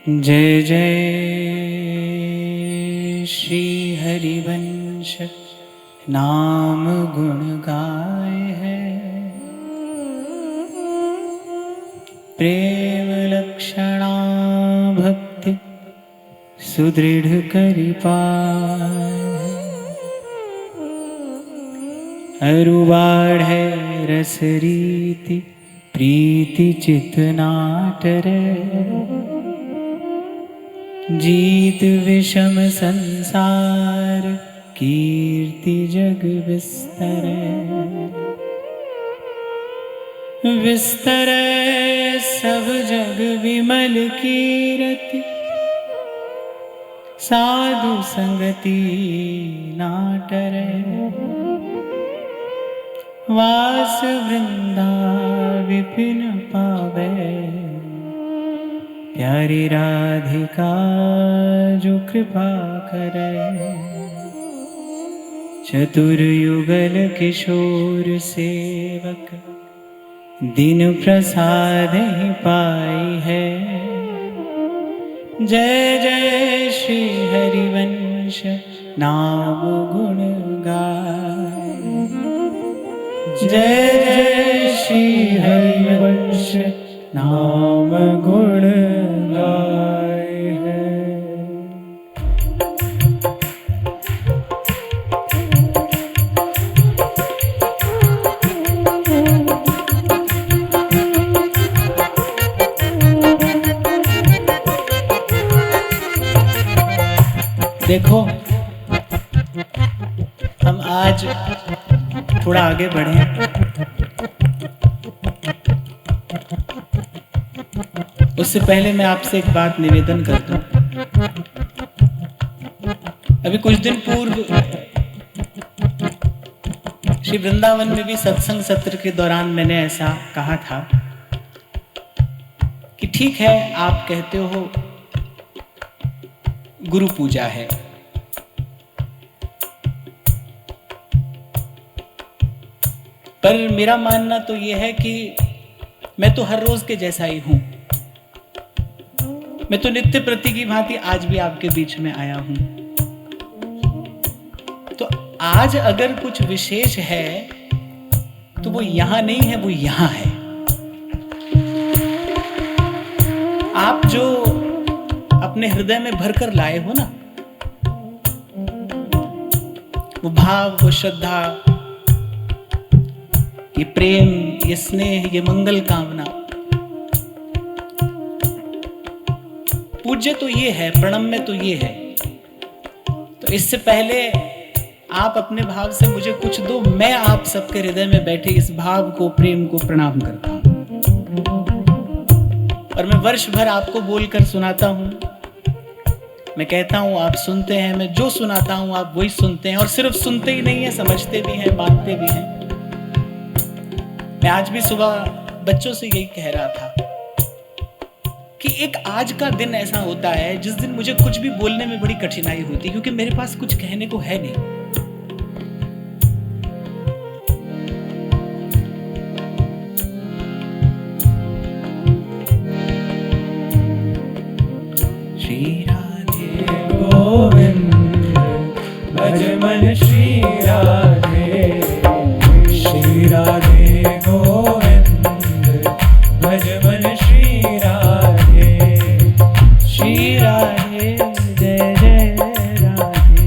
जय जय श्री हरिवंश नाम गुण गाय है, प्रेम लक्षणा भक्ति सुदृढ़ करि पाए। अरुबाढ़ रस रीति प्रीति चित नाटरे, जीत विषम संसार कीर्ति जग विस्तरे। विस्तरे सब जग विमल कीरति, साधु संगति नाटरे। वास वृंदा विपिन पावे, प्यारी राधिका जो कृपा करे। चतुर युगल किशोर सेवक, दिन प्रसाद ही पाई है। जय जय श्री हरिवंश नाम गुण गाय। जय जय श्री हरिवंश नाम गुण गाय है। देखो, हम आज थोड़ा आगे बढ़े। उससे पहले मैं आपसे एक बात निवेदन कर दूं। अभी कुछ दिन पूर्व श्री वृंदावन में भी सत्संग सत्र के दौरान मैंने ऐसा कहा था कि ठीक है, आप कहते हो गुरु पूजा है, पर मेरा मानना तो यह है कि मैं तो हर रोज के जैसा ही हूं। मैं तो नित्य प्रति की भांति आज भी आपके बीच में आया हूं। तो आज अगर कुछ विशेष है तो वो यहां नहीं है, वो यहां है। आप जो अपने हृदय में भरकर लाए हो ना, वो भाव, वो श्रद्धा, ये प्रेम, ये स्नेह, ये मंगल कामना, पूज्य तो ये है, प्रणम्य तो ये है। तो इससे पहले आप अपने भाव से मुझे कुछ दो, मैं आप सबके हृदय में बैठे इस भाव को, प्रेम को प्रणाम करता हूं। और मैं वर्ष भर आपको बोलकर सुनाता हूं, मैं कहता हूं, आप सुनते हैं। मैं जो सुनाता हूं आप वही सुनते हैं, और सिर्फ सुनते ही नहीं है, समझते भी हैं, मानते भी हैं। मैं आज भी सुबह बच्चों से यही कह रहा था कि एक आज का दिन ऐसा होता है जिस दिन मुझे कुछ भी बोलने में बड़ी कठिनाई होती है, क्योंकि मेरे पास कुछ कहने को है नहीं। श्री राधे गोविंद भज मन श्री राधे, श्री राधे गोविंद भज मन श्री राधे। श्री राधे जय जय राधे,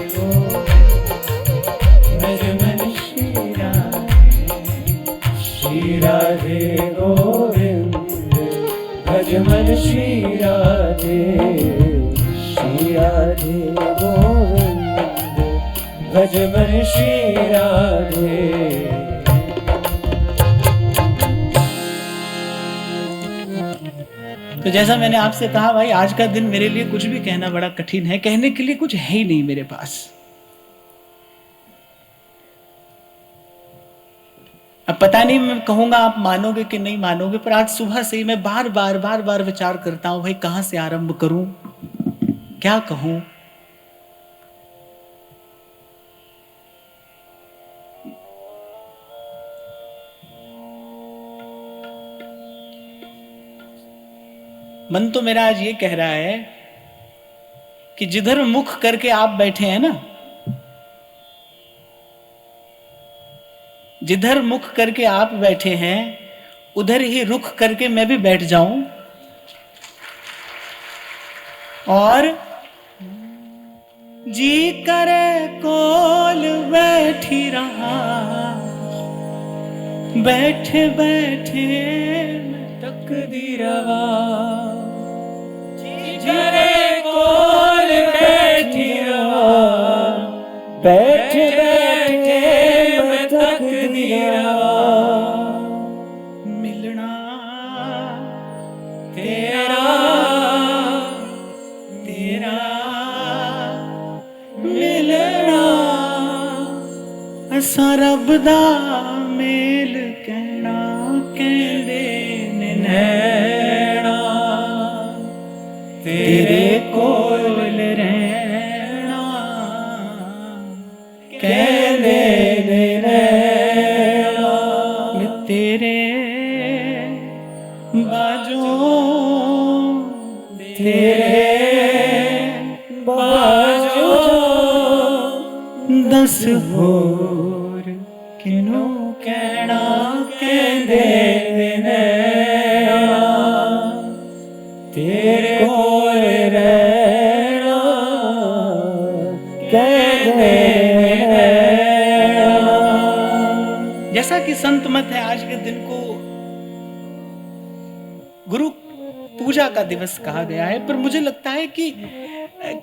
गोविंद भज मन श्री राधे, श्री राधे गोविंद भज मन श्री राधे। तो जैसा मैंने आपसे कहा भाई, आज का दिन मेरे लिए कुछ भी कहना बड़ा कठिन है, कहने के लिए कुछ है ही नहीं मेरे पास। अब पता नहीं मैं कहूंगा आप मानोगे कि नहीं मानोगे, पर आज सुबह से ही मैं बार बार विचार करता हूं भाई कहां से आरंभ करूं, क्या कहूं। मन तो मेरा आज ये कह रहा है कि जिधर मुख करके आप बैठे हैं ना, जिधर मुख करके आप बैठे हैं उधर ही रुख करके मैं भी बैठ जाऊं और जी करे कोल बैठी रहा, बैठे बैठे मैं तकदीर रहा। जी करे कोल बैठी रहा, बैठे बैठे मैं तकदीर रहा। मिलना तेरा तेरा मिलना असा रब दा मेल कहना, कहंदे ने नैना तेरे कोल रहना, कहंदे ने नैना तेरे बाजों तेरे बाजों दस होर किनू कहना, कहंदे ने नैना तेरे कोल रहना, कहंदे ने नैना। जैसा कि संत मत है, आज के दिन को गुरु पूजा का दिवस कहा गया है, पर मुझे लगता है कि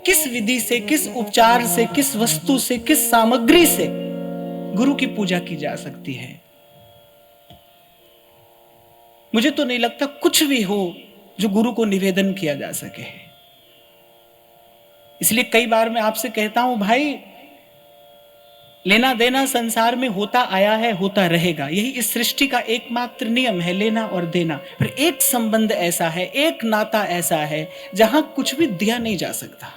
किस विधि से, किस उपचार से, किस वस्तु से, किस सामग्री से गुरु की पूजा की जा सकती है। मुझे तो नहीं लगता कुछ भी हो जो गुरु को निवेदन किया जा सके। इसलिए कई बार मैं आपसे कहता हूं भाई, लेना देना संसार में होता आया है, होता रहेगा, यही इस सृष्टि का एकमात्र नियम है, लेना और देना। पर एक संबंध ऐसा है, एक नाता ऐसा है जहां कुछ भी दिया नहीं जा सकता।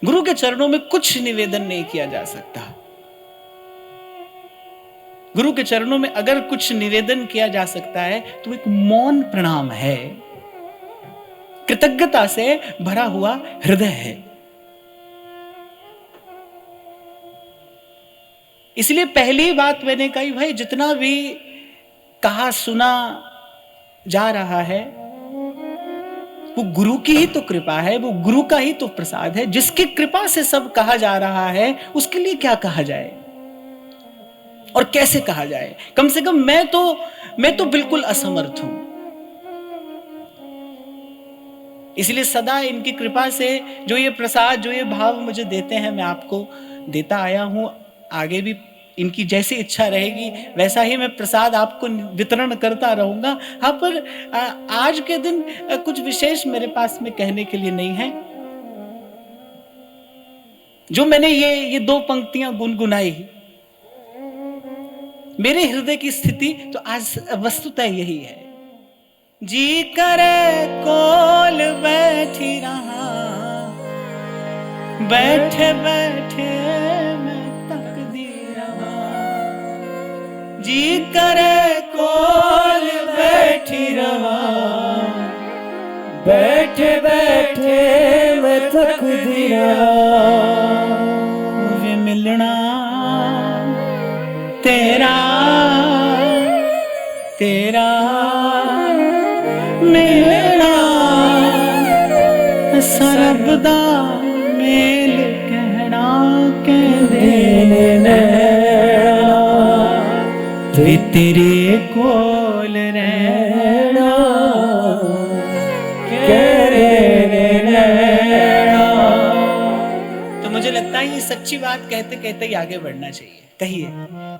गुरु के चरणों में कुछ निवेदन नहीं किया जा सकता। गुरु के चरणों में अगर कुछ निवेदन किया जा सकता है तो एक मौन प्रणाम है, कृतज्ञता से भरा हुआ हृदय है। इसलिए पहली बात मैंने कही भाई, जितना भी कहा सुना जा रहा है वो गुरु की ही तो कृपा है, वो गुरु का ही तो प्रसाद है। जिसकी कृपा से सब कहा जा रहा है उसके लिए क्या कहा जाए और कैसे कहा जाए। कम से कम मैं तो बिल्कुल असमर्थ हूं। इसलिए सदा इनकी कृपा से जो ये प्रसाद, जो ये भाव मुझे देते हैं, मैं आपको देता आया हूं। आगे भी इनकी जैसी इच्छा रहेगी वैसा ही मैं प्रसाद आपको वितरण करता रहूंगा। हाँ, पर आज के दिन कुछ विशेष मेरे पास में कहने के लिए नहीं है। जो मैंने ये दो पंक्तियां गुनगुनाई, मेरे हृदय की स्थिति तो आज वस्तुतः यही है। जी करे कोल बैठी रहा, बैठे बैठे मैं तकदीर रहा। जी करे कोल बैठी रहा, बैठे बैठे मैं तकदीर रहा। वे मिलना तेरा तेरा मिलना सरबदा मेल तेरे कोल रहना तो मुझे लगता है ये सच्ची बात कहते कहते ही आगे बढ़ना चाहिए। कहिए,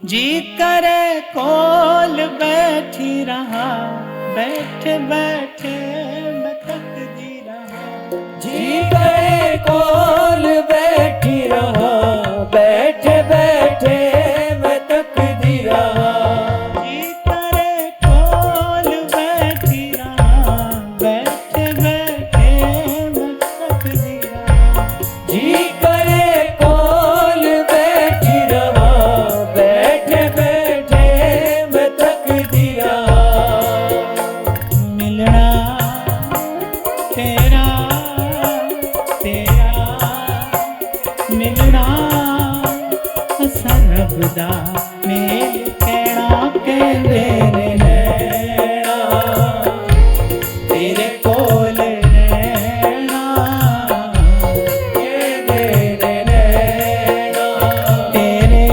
जी करे कोल बैठी रहा, बैठे बैठे मैं तकती रहा। जी करे कोल बैठी रहा, बैठे बैठे मैं तकती रहा। जी करे कोल बैठी रहा, बैठे बैठे मैं तकती रहा। जी करे कोल बैठी रहा, बैठे बैठे मैं तकती रहा। मिलना तेरा तेरा मिलना सरबदा मेरे कहना कहते रहना, तेरे कोल रहना कहते रहना। तेरे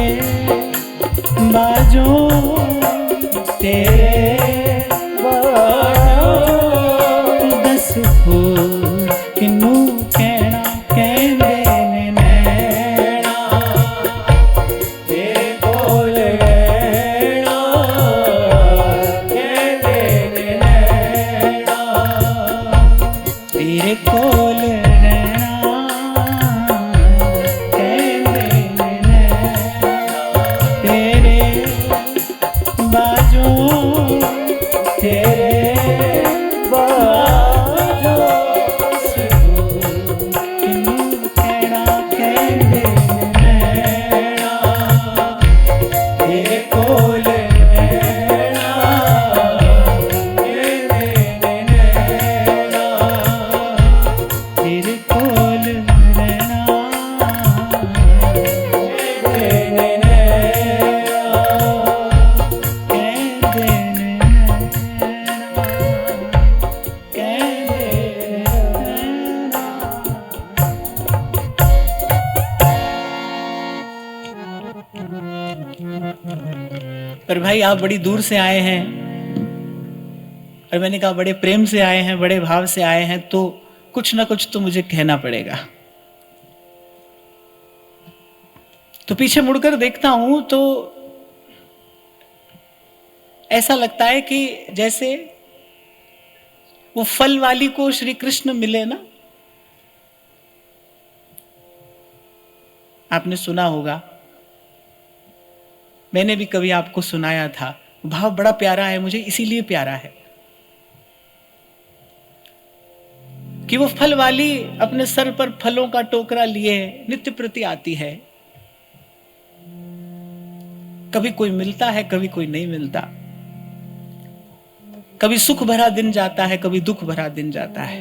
बाजों तेरे दस फूल किनू कहना कहते नैना, तेरे कोल रहना कहते रहना। तेरे कोल रहना कहते नैना। तेरे बाजों तेरे पर भाई आप बड़ी दूर से आए हैं, और मैंने कहा बड़े प्रेम से आए हैं, बड़े भाव से आए हैं, तो कुछ ना कुछ तो मुझे कहना पड़ेगा। तो पीछे मुड़कर देखता हूं तो ऐसा लगता है कि जैसे वो फल वाली को श्री कृष्ण मिले ना। आपने सुना होगा, मैंने भी कभी आपको सुनाया था। भाव बड़ा प्यारा है, मुझे इसीलिए प्यारा है कि वो फल वाली अपने सर पर फलों का टोकरा लिए नित्य प्रति आती है। कभी कोई मिलता है, कभी कोई नहीं मिलता। कभी सुख भरा दिन जाता है, कभी दुख भरा दिन जाता है।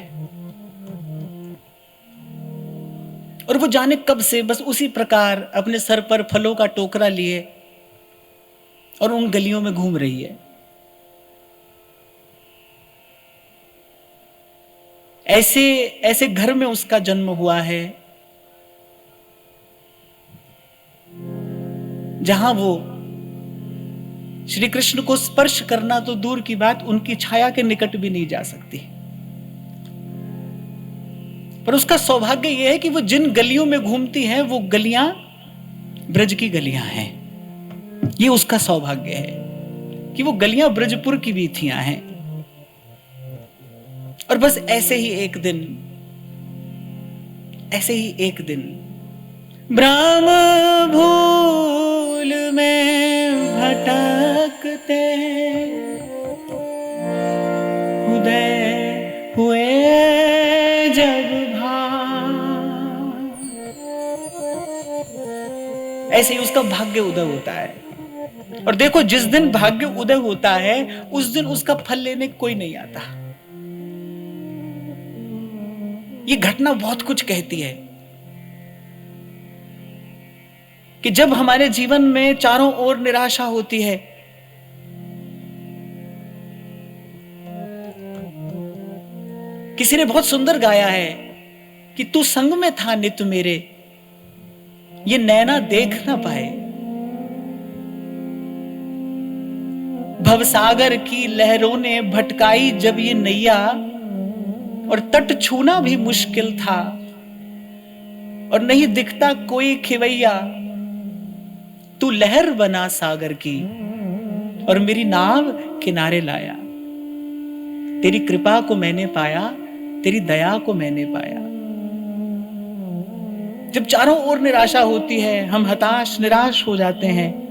और वो जाने कब से बस उसी प्रकार अपने सर पर फलों का टोकरा लिए और उन गलियों में घूम रही है। ऐसे ऐसे घर में उसका जन्म हुआ है जहां वो श्री कृष्ण को स्पर्श करना तो दूर की बात, उनकी छाया के निकट भी नहीं जा सकती। पर उसका सौभाग्य यह है कि वो जिन गलियों में घूमती है वो गलियां ब्रज की गलियां हैं। ये उसका सौभाग्य है कि वो गलियां ब्रजपुर की भी थियां हैं। और बस ऐसे ही एक दिन ब्रह्म भूल में भटकते उदय हुए जब भाग, ऐसे ही उसका भाग्य उदय होता है। और देखो, जिस दिन भाग्य उदय होता है उस दिन उसका फल लेने कोई नहीं आता। ये घटना बहुत कुछ कहती है कि जब हमारे जीवन में चारों ओर निराशा होती है, किसी ने बहुत सुंदर गाया है कि तू संग में था नित मेरे, ये नैना देख ना पाए। भवसागर की लहरों ने भटकाई जब ये नैया, और तट छूना भी मुश्किल था, और नहीं दिखता कोई खिवैया। तू लहर बना सागर की और मेरी नाव किनारे लाया। तेरी कृपा को मैंने पाया, तेरी दया को मैंने पाया। जब चारों ओर निराशा होती है, हम हताश निराश हो जाते हैं।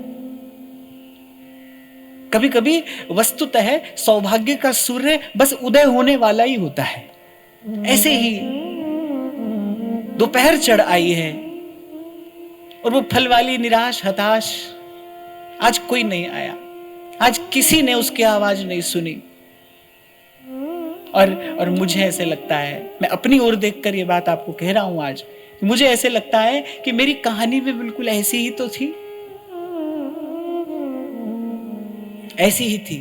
कभी कभी वस्तुतः सौभाग्य का सूर्य बस उदय होने वाला ही होता है। ऐसे ही दोपहर चढ़ आई है और वो फल वाली निराश हताश, आज कोई नहीं आया, आज किसी ने उसकी आवाज नहीं सुनी। और मुझे ऐसे लगता है, मैं अपनी ओर देखकर ये बात आपको कह रहा हूं आज, मुझे ऐसे लगता है कि मेरी कहानी भी बिल्कुल ऐसी ही तो थी, ऐसी ही थी।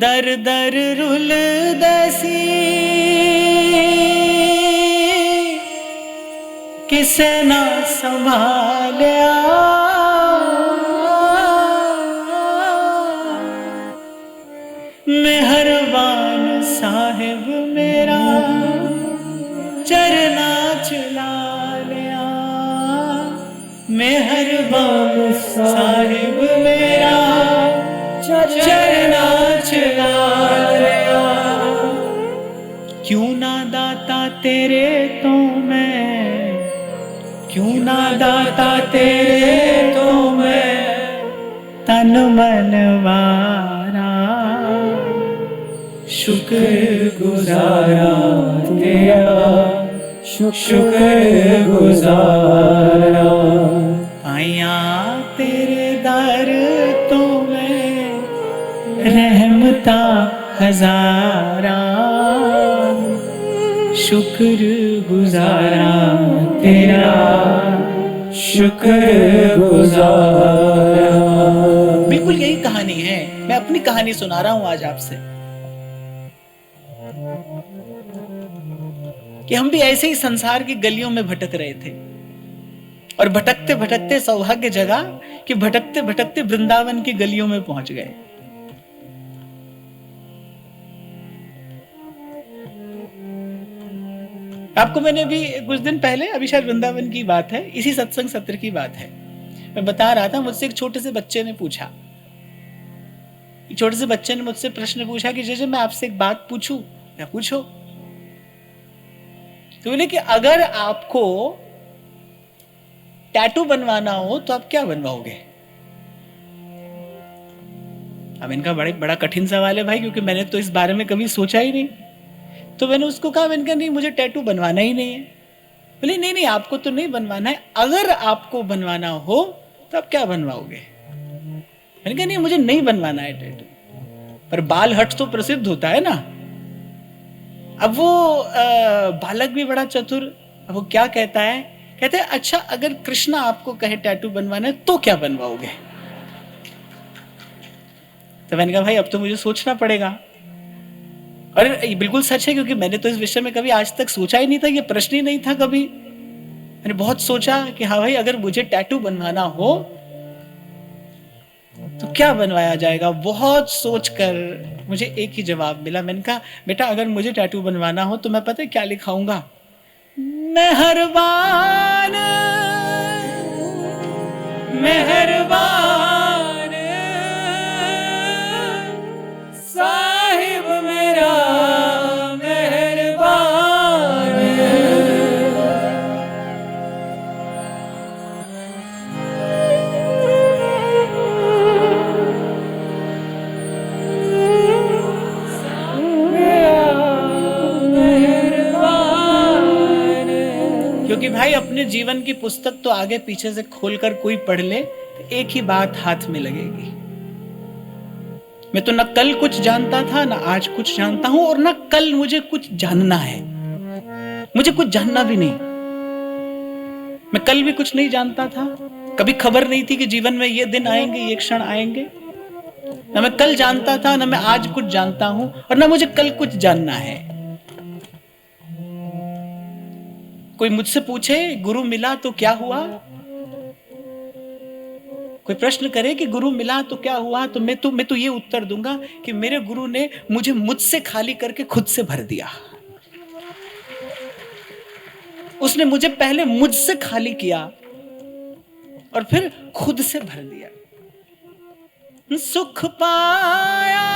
दर दर रुल दसी किसे ना संभालिया, मेहरबान साहिब मेरा चरना चला लिया। मेहरबान साहिब मेरा चरना चला लिया। क्यों ना दाता तेरे तो मैं, क्यों ना दाता तेरे तो मैं तन मन वारा, शुक्र गुजारा तेरा, शुक्र गुजारा। आया तेरे दर तो मैं रहमता हजारा, शुक्र गुजारा तेरा, शुक्र गुजारा। बिल्कुल यही कहानी है, मैं अपनी कहानी सुना रहा हूं आज आपसे, कि हम भी ऐसे ही संसार की गलियों में भटक रहे थे, और भटकते भटकते सौभाग्य जगा कि भटकते भटकते वृंदावन की गलियों में पहुंच गए। आपको मैंने भी कुछ दिन पहले, अभी शायद वृंदावन की बात है, इसी सत्संग सत्र की बात है, मैं बता रहा था, मुझसे एक छोटे से बच्चे ने पूछा, छोटे से बच्चे ने मुझसे प्रश्न पूछा कि जैसे मैं आपसे एक बात पूछूं, मैं पूछो। तो बोले कि अगर आपको टैटू बनवाना हो तो आप क्या बनवाओगे? अब इनका बड़ा कठिन सवाल है भाई, क्योंकि मैंने तो इस बारे में कभी सोचा ही नहीं। तो मैंने उसको कहा, मैंने कहा नहीं, मुझे टैटू बनवाना ही नहीं है। बोले नहीं नहीं, आपको तो नहीं बनवाना है, अगर आपको बनवाना हो तो आप क्या बनवाओगे? मैंने कहा नहीं, मुझे नहीं बनवाना है टैटू। पर बाल हट तो प्रसिद्ध होता है ना। अब वो बालक भी बड़ा चतुर, अब वो क्या कहता है, कहते हैं अच्छा अगर कृष्णा आपको कहे टैटू बनवाना है तो क्या बनवाओगे? तो मैंने कहा भाई अब तो मुझे सोचना पड़ेगा। और ये बिल्कुल सच है, क्योंकि मैंने तो इस विषय में कभी आज तक सोचा ही नहीं था, ये प्रश्न ही नहीं था कभी। मैंने बहुत सोचा कि हाँ भाई अगर मुझे टैटू बनवाना हो तो क्या बनवाया जाएगा। बहुत सोचकर मुझे एक ही जवाब मिला। मैंने कहा बेटा अगर मुझे टैटू बनवाना हो तो मैं पता है क्या लिखाऊंगा, मेहरबान मेहरबान साहिब मेरा मेहरबान। क्योंकि भाई अपने जीवन की पुस्तक तो आगे पीछे से खोलकर कोई पढ़ ले तो एक ही बात हाथ में लगेगी, मैं तो न कल कुछ जानता था न आज कुछ जानता हूं, और न कल मुझे कुछ जानना है। मुझे कुछ जानना भी नहीं। मैं कल भी कुछ नहीं जानता था, कभी खबर नहीं थी कि जीवन में ये दिन आएंगे, ये क्षण आएंगे। न मैं कल जानता था, न मैं आज कुछ जानता हूं, और न मुझे कल कुछ जानना है। कोई मुझसे पूछे गुरु मिला तो क्या हुआ, कोई प्रश्न करे कि गुरु मिला तो क्या हुआ, तो मैं तो ये उत्तर दूंगा कि मेरे गुरु ने मुझे मुझसे खाली करके खुद से भर दिया। उसने मुझे पहले मुझसे खाली किया और फिर खुद से भर दिया। सुख पाया,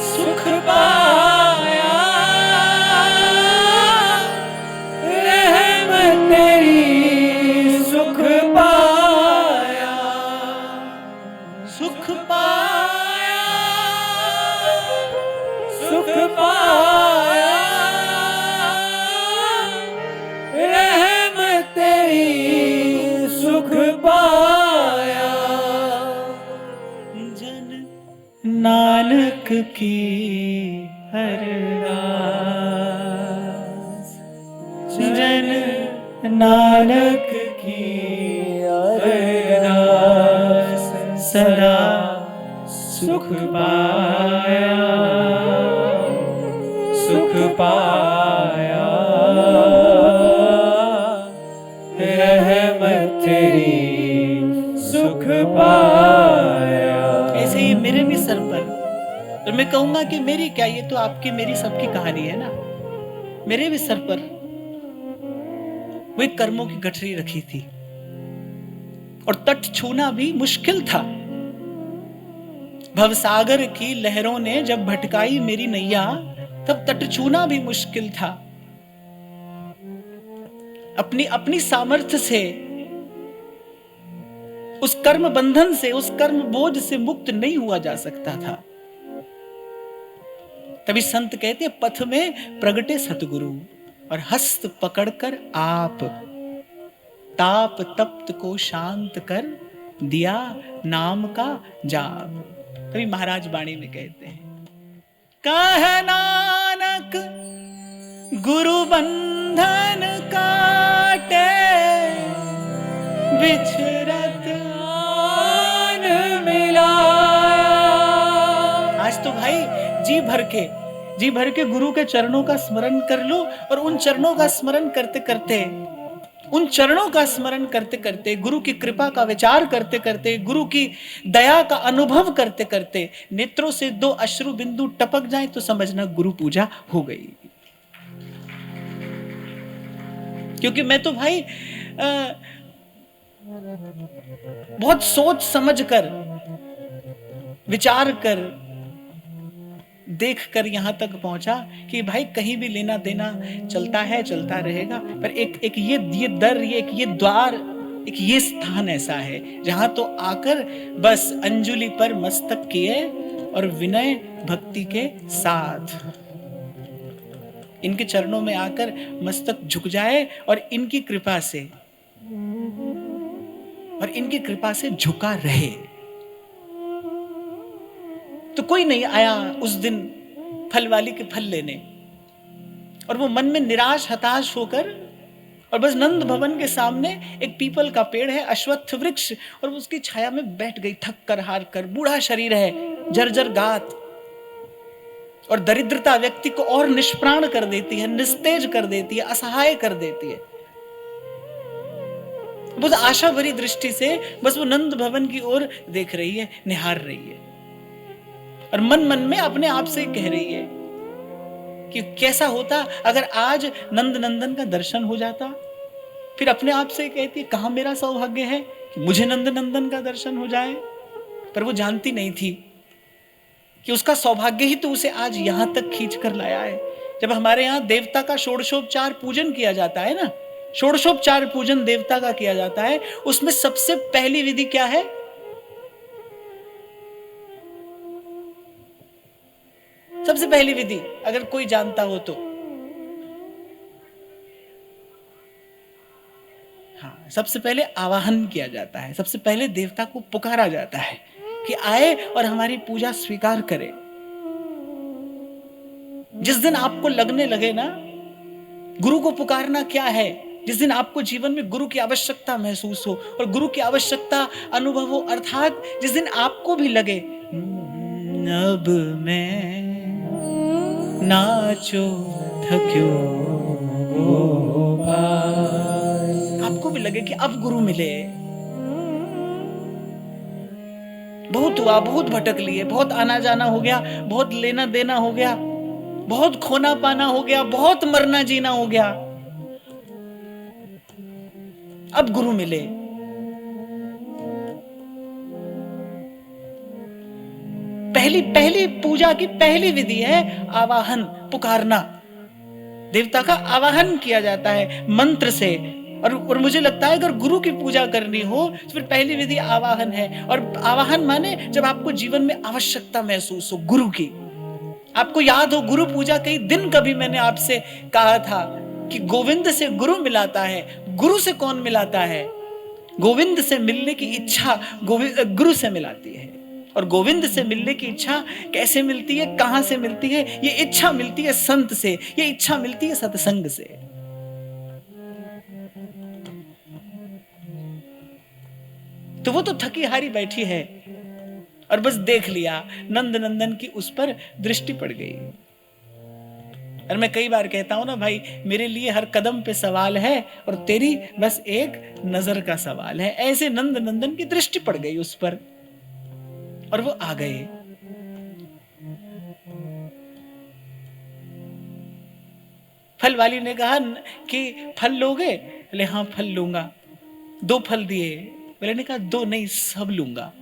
सुख पाया, रहमत तेरी सुख पाया, सुख पाया, सुख पाया, रहमत तेरी सुख पाया। जन नानक की अरदास, जन नानक की अरदास, सदा सुख पाया, सुख पाया, रहमत तेरी सुख पाया। ऐसे ही मेरे भी सर पर, और मैं कहूंगा कि मेरी क्या, ये तो आपकी मेरी सबकी कहानी है ना। मेरे भी सर पर वो एक कर्मों की गठरी रखी थी और तट छूना भी मुश्किल था। भवसागर की लहरों ने जब भटकाई मेरी नैया, तब तट छूना भी मुश्किल था। अपनी अपनी सामर्थ्य से उस कर्म बंधन से, उस कर्म बोझ से मुक्त नहीं हुआ जा सकता था। तभी संत कहते पथ में प्रगटे सतगुरु और हस्त पकड़कर आप, ताप तप्त को शांत कर दिया नाम का जाप। तभी महाराज वाणी में कहते हैं, कह नानक गुरु बंधन काटे, बिछरत आन मिलाया। आज तो भाई जी भर के गुरु के चरणों का स्मरण कर लो, और उन चरणों का स्मरण करते करते, उन चरणों का स्मरण करते करते, गुरु की कृपा का विचार करते करते, गुरु की दया का अनुभव करते करते नेत्रों से 2 अश्रु बिंदु टपक जाए तो समझना गुरु पूजा हो गई। क्योंकि मैं तो भाई बहुत सोच समझ कर, विचार कर, देख कर यहां तक पहुंचा कि भाई कहीं भी लेना देना चलता है, चलता रहेगा, पर एक ये दर, ये द्वार, एक ये स्थान ऐसा है जहां तो आकर बस अंजुलि पर मस्तक किए और विनय भक्ति के साथ इनके चरणों में आकर मस्तक झुक जाए और इनकी कृपा से झुका रहे। तो कोई नहीं आया उस दिन फल वाली के फल लेने, और वो मन में निराश हताश होकर, और बस नंद भवन के सामने एक पीपल का पेड़ है, अश्वत्थ वृक्ष, और उसकी छाया में बैठ गई थक कर हार कर। बूढ़ा शरीर है, जर्जर गात, और दरिद्रता व्यक्ति को और निष्प्राण कर देती है, निस्तेज कर देती है, असहाय कर देती है। बस आशा भरी दृष्टि से बस वो नंद भवन की ओर देख रही है, निहार रही है, और मन मन में अपने आप से कह रही है कि कैसा होता अगर आज नंद नंदन का दर्शन हो जाता। फिर अपने आप से कहती है, कहां मेरा सौभाग्य है कि मुझे नंद नंदन का दर्शन हो जाए। पर वो जानती नहीं थी कि उसका सौभाग्य ही तो उसे आज यहां तक खींच कर लाया है। जब हमारे यहां देवता का षोडशोपचार पूजन किया जाता है ना, षोडशोपचार पूजन देवता का किया जाता है, उसमें सबसे पहली विधि क्या है? सबसे पहली विधि अगर कोई जानता हो तो, हाँ, सबसे पहले आवाहन किया जाता है, सबसे पहले देवता को पुकारा जाता है कि आए और हमारी पूजा स्वीकार करे। जिस दिन आपको लगने लगे ना गुरु को पुकारना क्या है, जिस दिन आपको जीवन में गुरु की आवश्यकता महसूस हो और गुरु की आवश्यकता अनुभव हो, अर्थात जिस दिन आपको भी लगे अब मैं नाचो थक्यो गोपाल, आपको भी लगे कि अब गुरु मिले, हुआ, बहुत भटक लिए, बहुत आना जाना हो गया, बहुत लेना देना हो गया, बहुत खोना पाना हो गया, बहुत मरना जीना हो गया। अब गुरु मिले। पहली पूजा की पहली विधि है आवाहन, पुकारना। देवता का आवाहन किया जाता है मंत्र से। और मुझे लगता है अगर गुरु की पूजा करनी हो तो फिर पहली विधि आवाहन है। और आवाहन माने जब आपको जीवन में आवश्यकता महसूस हो गुरु की। आपको याद हो गुरु पूजा कई दिन कभी मैंने आपसे कहा था कि गोविंद से गुरु मिलाता है। गुरु से कौन मिलाता है? गोविंद से मिलने की इच्छा गुरु से मिलाती है। और गोविंद से मिलने की इच्छा कैसे मिलती है, कहां से मिलती है? ये इच्छा मिलती है संत से, ये इच्छा मिलती है सत्संग से। तो वो तो थकी हारी बैठी है और बस देख लिया, नंद नंदन की उस पर दृष्टि पड़ गई। और मैं कई बार कहता हूं ना भाई, मेरे लिए हर कदम पे सवाल है और तेरी बस एक नजर का सवाल है। ऐसे नंद नंदन की दृष्टि पड़ गई उस पर और वो आ गए। फल वाली ने कहा कि फल लोगे? बोले हाँ फल लूंगा। 2 फल दिए। बोले ने कहा 2 नहीं, सब लूंगा।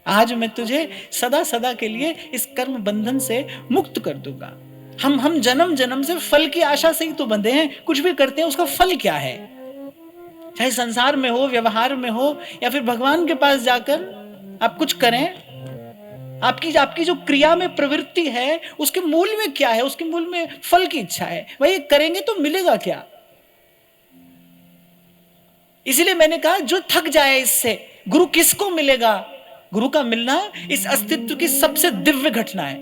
आज मैं तुझे सदा सदा के लिए इस कर्म बंधन से मुक्त कर दूंगा। हम जन्म जन्म से फल की आशा से ही तो बंधे हैं। कुछ भी करते हैं उसका फल क्या है? चाहे संसार में हो, व्यवहार में हो, या फिर भगवान के पास जाकर आप कुछ करें, आपकी जो क्रिया में प्रवृत्ति है उसके मूल में क्या है? उसके मूल में फल की इच्छा है। भाई करेंगे तो मिलेगा क्या? इसीलिए मैंने कहा जो थक जाए इससे, गुरु किसको मिलेगा? गुरु का मिलना इस अस्तित्व की सबसे दिव्य घटना है।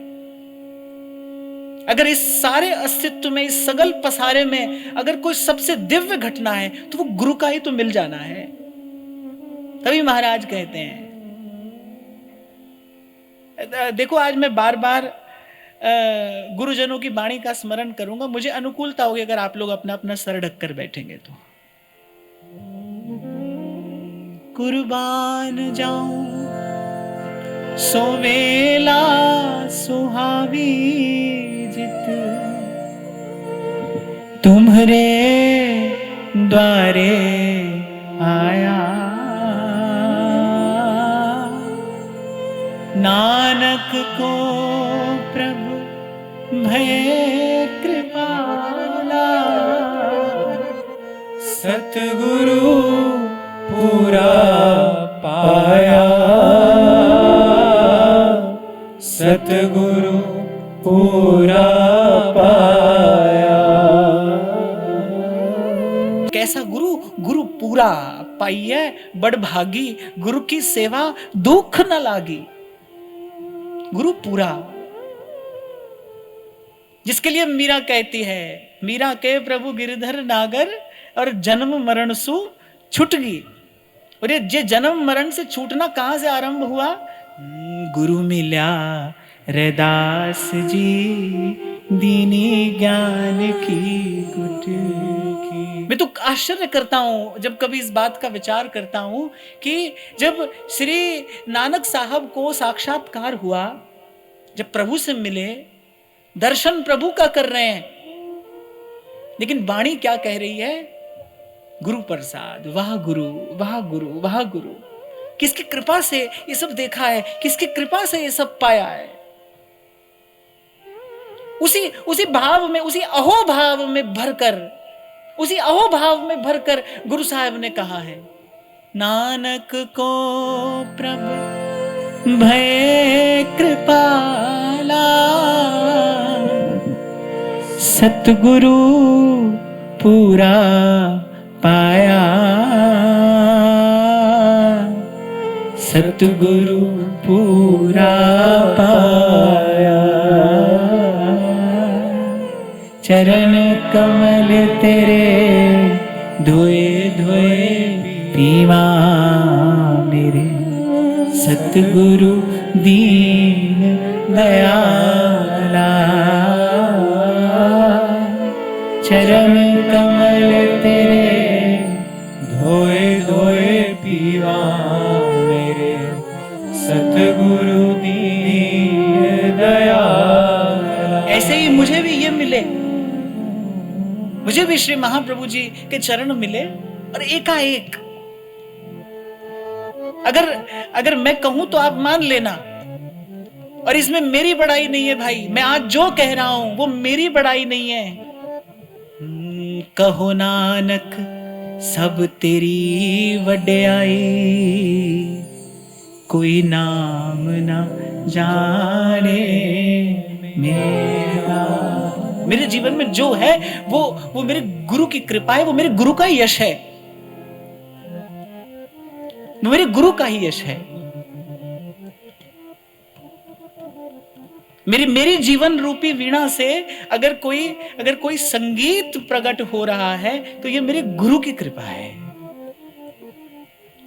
अगर इस सारे अस्तित्व में, इस सगल पसारे में अगर कोई सबसे दिव्य घटना है तो वो गुरु का ही तो मिल जाना है। तभी महाराज कहते हैं, देखो आज मैं बार बार गुरुजनों की वाणी का स्मरण करूंगा। मुझे अनुकूलता होगी अगर आप लोग अपना अपना सर ढककर बैठेंगे तो। कुर्बान जाऊं सोवेला सुहावी जित, तुम्हारे द्वारे आया। नानक को प्रभु भय कृपाला, सतगुरु पूरा पाया। सतगुरु पूरा पाया। कैसा गुरु? गुरु पूरा पाइए बड़ भागी, गुरु की सेवा दुख न लागी। गुरु पूरा, जिसके लिए मीरा कहती है, मीरा के प्रभु गिरधर नागर और जन्म मरण सु छूट गई। और ये जन्म मरण से छूटना कहां से आरंभ हुआ? गुरु मिला रैदास जी, दीनी ज्ञान की गुट की। मैं तो आश्चर्य करता हूं जब कभी इस बात का विचार करता हूं कि जब श्री नानक साहब को साक्षात्कार हुआ, जब प्रभु से मिले, दर्शन प्रभु का कर रहे हैं, लेकिन वाणी क्या कह रही है? गुरु प्रसाद, वाह गुरु, वाह गुरु, वाह गुरु। किसकी कृपा से ये सब देखा है? किसकी कृपा से ये सब पाया है? उसी भाव में, उसी अहोभाव में भरकर, उसी अहोभाव में भरकर गुरु साहब ने कहा है, नानक को प्रभु भय कृपाला, सतगुरु पूरा पाया। सतगुरु पूरा पाया। चरण कमल तेरे धोए धोए पीवा मेरे, सतगुरु दीन दयाला। चरण कमल तेरे धोए धोए पीवा मेरे, सतगुरु महाप्रभु जी के चरण मिले और एकाएक, अगर मैं कहूं तो आप मान लेना, और इसमें मेरी बड़ाई नहीं है भाई, मैं आज जो कह रहा हूं वो मेरी बड़ाई नहीं है। कहो नानक सब तेरी वड्याई, कोई नाम ना जाने मेरा। मेरे जीवन में जो है वो मेरे गुरु की कृपा है, वो मेरे गुरु का ही यश है, वो मेरे गुरु का ही यश है। मेरी जीवन रूपी वीणा से अगर कोई संगीत प्रकट हो रहा है तो ये मेरे गुरु की कृपा है।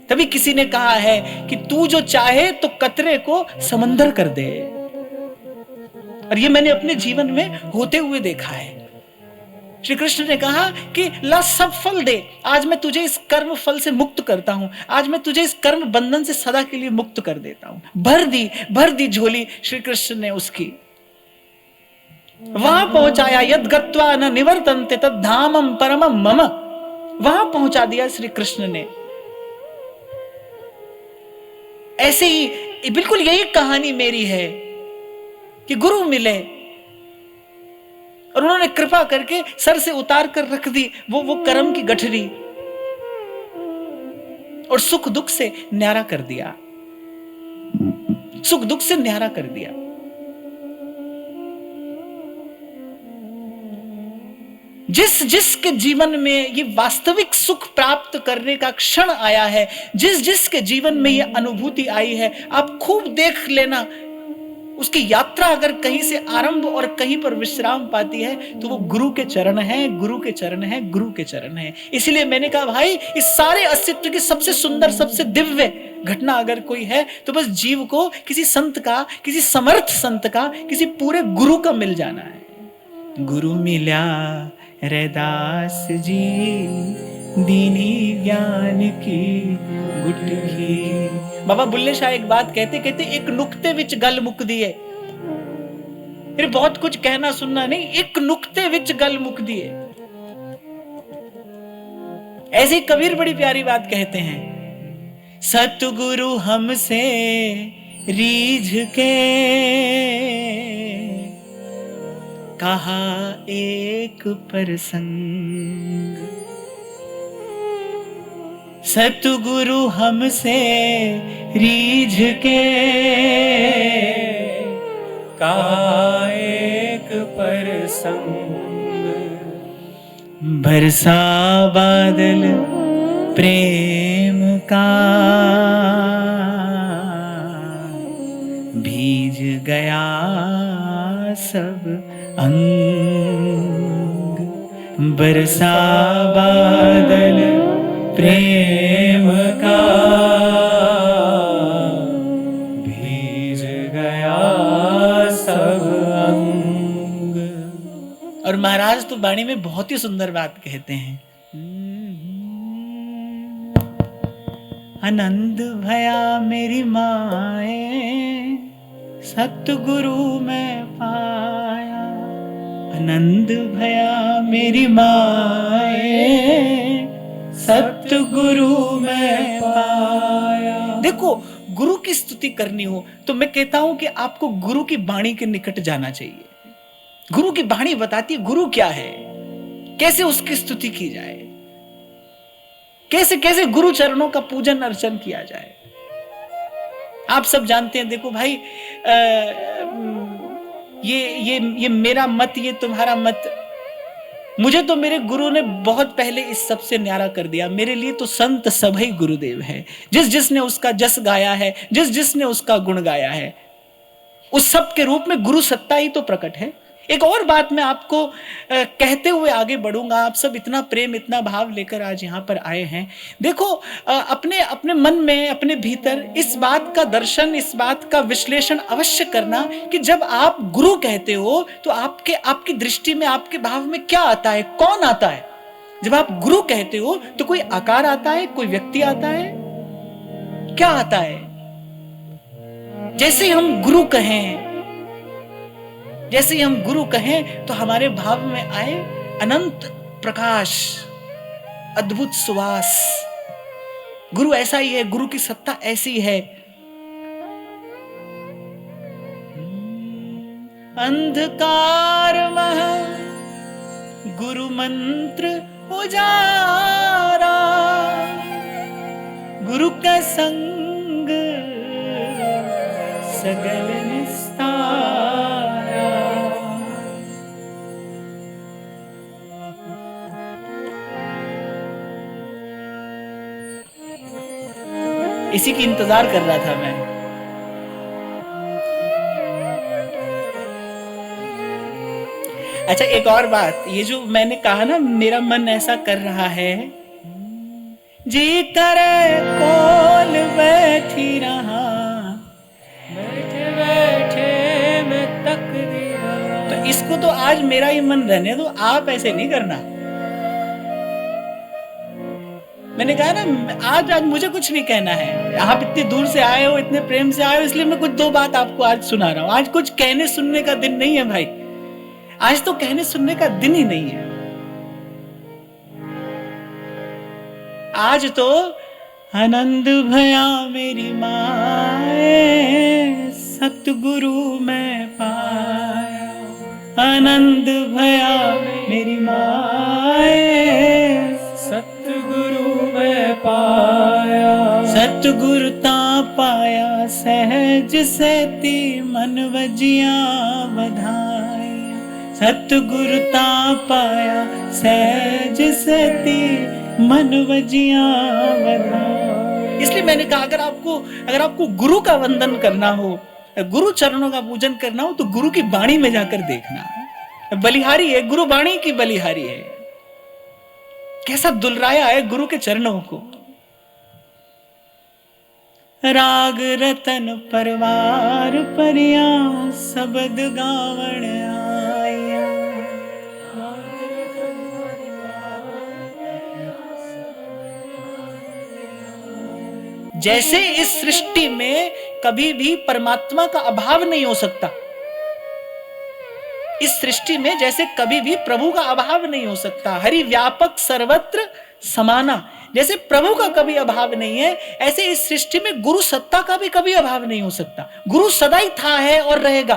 तभी किसी ने कहा है कि तू जो चाहे तो कतरे को समंदर कर दे, और ये मैंने अपने जीवन में होते हुए देखा है। श्री कृष्ण ने कहा कि ला सब फल दे, आज मैं तुझे इस कर्म फल से मुक्त करता हूं, आज मैं तुझे इस कर्म बंधन से सदा के लिए मुक्त कर देता हूं। भर दी झोली श्री कृष्ण ने उसकी, वहां पहुंचाया। यद गत्वा न निवर्तन्ते तद धामम परमम मम, वहां पहुंचा दिया श्री कृष्ण ने। ऐसे ही बिल्कुल यही कहानी मेरी है कि गुरु मिले और उन्होंने कृपा करके सर से उतार कर रख दी वो कर्म की गठरी, और सुख दुख से न्यारा कर दिया, सुख दुख से न्यारा कर दिया। जिसके जीवन में ये वास्तविक सुख प्राप्त करने का क्षण आया है, जिसके जीवन में ये अनुभूति आई है, आप खूब देख लेना, उसकी यात्रा अगर कहीं से आरंभ और कहीं पर विश्राम पाती है तो वो गुरु के चरण है, गुरु के चरण है, गुरु के चरण है। इसलिए मैंने कहा भाई, इस सारे अस्तित्व की सबसे सुंदर, सबसे दिव्य घटना अगर कोई है तो बस जीव को किसी संत का, किसी समर्थ संत का, किसी पूरे गुरु का मिल जाना है। गुरु मिला रैदास जी, दीनी ज्ञान की गुटकी। बाबा बुल्ले शाह एक बात कहते एक नुक्ते विच गल मुक दिए। फिर बहुत कुछ कहना सुनना नहीं, एक नुक्ते विच गल मुक दिए। ऐसे कबीर बड़ी प्यारी बात कहते हैं, सतगुरु हमसे रीझ के कहा एक प्रसंग, सतगुरु हमसे रीझ के कहा एक प्रसंग, बरसा बादल प्रेम का, भीज गया सब अंग, बरसा बादल प्रेम का, भीज गया सब अंग। और महाराज तो वाणी में बहुत ही सुंदर बात कहते हैं, आनंद भया मेरी माए सतगुरु में पाया, आनंद भया मेरी माए सतगुरु में पाया। देखो, गुरु की स्तुति करनी हो तो मैं कहता हूं कि आपको गुरु की वाणी के निकट जाना चाहिए। गुरु की वाणी बताती है गुरु क्या है, कैसे उसकी स्तुति की जाए, कैसे कैसे गुरु चरणों का पूजन अर्चन किया जाए। आप सब जानते हैं, देखो भाई, ये मेरा मत, ये तुम्हारा मत, मुझे तो मेरे गुरु ने बहुत पहले इस सब से न्यारा कर दिया। मेरे लिए तो संत सभी गुरुदेव है। जिसने उसका जस गाया है, जिसने उसका गुण गाया है, उस सब के रूप में गुरु सत्ता ही तो प्रकट है। एक और बात मैं आपको कहते हुए आगे बढ़ूंगा। आप सब इतना प्रेम, इतना भाव लेकर आज यहाँ पर आए हैं। देखो, अपने अपने मन में, अपने भीतर इस बात का दर्शन, इस बात का विश्लेषण अवश्य करना कि जब आप गुरु कहते हो तो आपकी दृष्टि में, आपके भाव में क्या आता है, कौन आता है। जब आप गुरु कहते हो तो कोई आकार आता है, कोई व्यक्ति आता है, क्या आता है। जैसे हम गुरु कहें, जैसे हम गुरु कहें तो हमारे भाव में आए अनंत प्रकाश, अद्भुत सुवास। गुरु ऐसा ही है, गुरु की सत्ता ऐसी है। अंधकार मह गुरु मंत्र उजारा, गुरु का संग सगल निस्तारा। इसी की इंतजार कर रहा था मैं। अच्छा, एक और बात, ये जो मैंने कहा ना मेरा मन ऐसा कर रहा है, जी करे कोल बैठी रहा, बैठे बैठे मैं तक दिया। तो इसको तो आज मेरा ही मन रहने दो, आप ऐसे नहीं करना। मैंने कहा ना आज मुझे कुछ नहीं कहना है, आप इतनी दूर से आए हो, इतने प्रेम से आए हो, इसलिए मैं कुछ दो बात आपको आज सुना रहा हूं। आज कुछ कहने सुनने का दिन नहीं है भाई, आज तो कहने सुनने का दिन ही नहीं है। आज तो आनंद भया मेरी माए, सतगुरु मैं पाया। आनंद भया मेरी माए, सतगुरु मैं पाया। सतगुरुता पाया सहज सेती, मन वजिया बधाई। सतगुरुता पाया सहज सेती, मन वजिया बधाई। इसलिए मैंने कहा अगर आपको गुरु का वंदन करना हो, गुरु चरणों का पूजन करना हो, तो गुरु की वाणी में जाकर देखना। बलिहारी है, गुरु वाणी की बलिहारी है। कैसा दुलराया है गुरु के चरणों को। राग रतन परवार परिया, शब्द गावण आया। जैसे इस सृष्टि में कभी भी परमात्मा का अभाव नहीं हो सकता, इस सृष्टि में जैसे कभी भी प्रभु का अभाव नहीं हो सकता, हरि व्यापक सर्वत्र समाना, जैसे प्रभु का कभी अभाव नहीं है, ऐसे इस सृष्टि में गुरु सत्ता का भी कभी अभाव नहीं हो सकता। गुरु सदा ही था, है और रहेगा।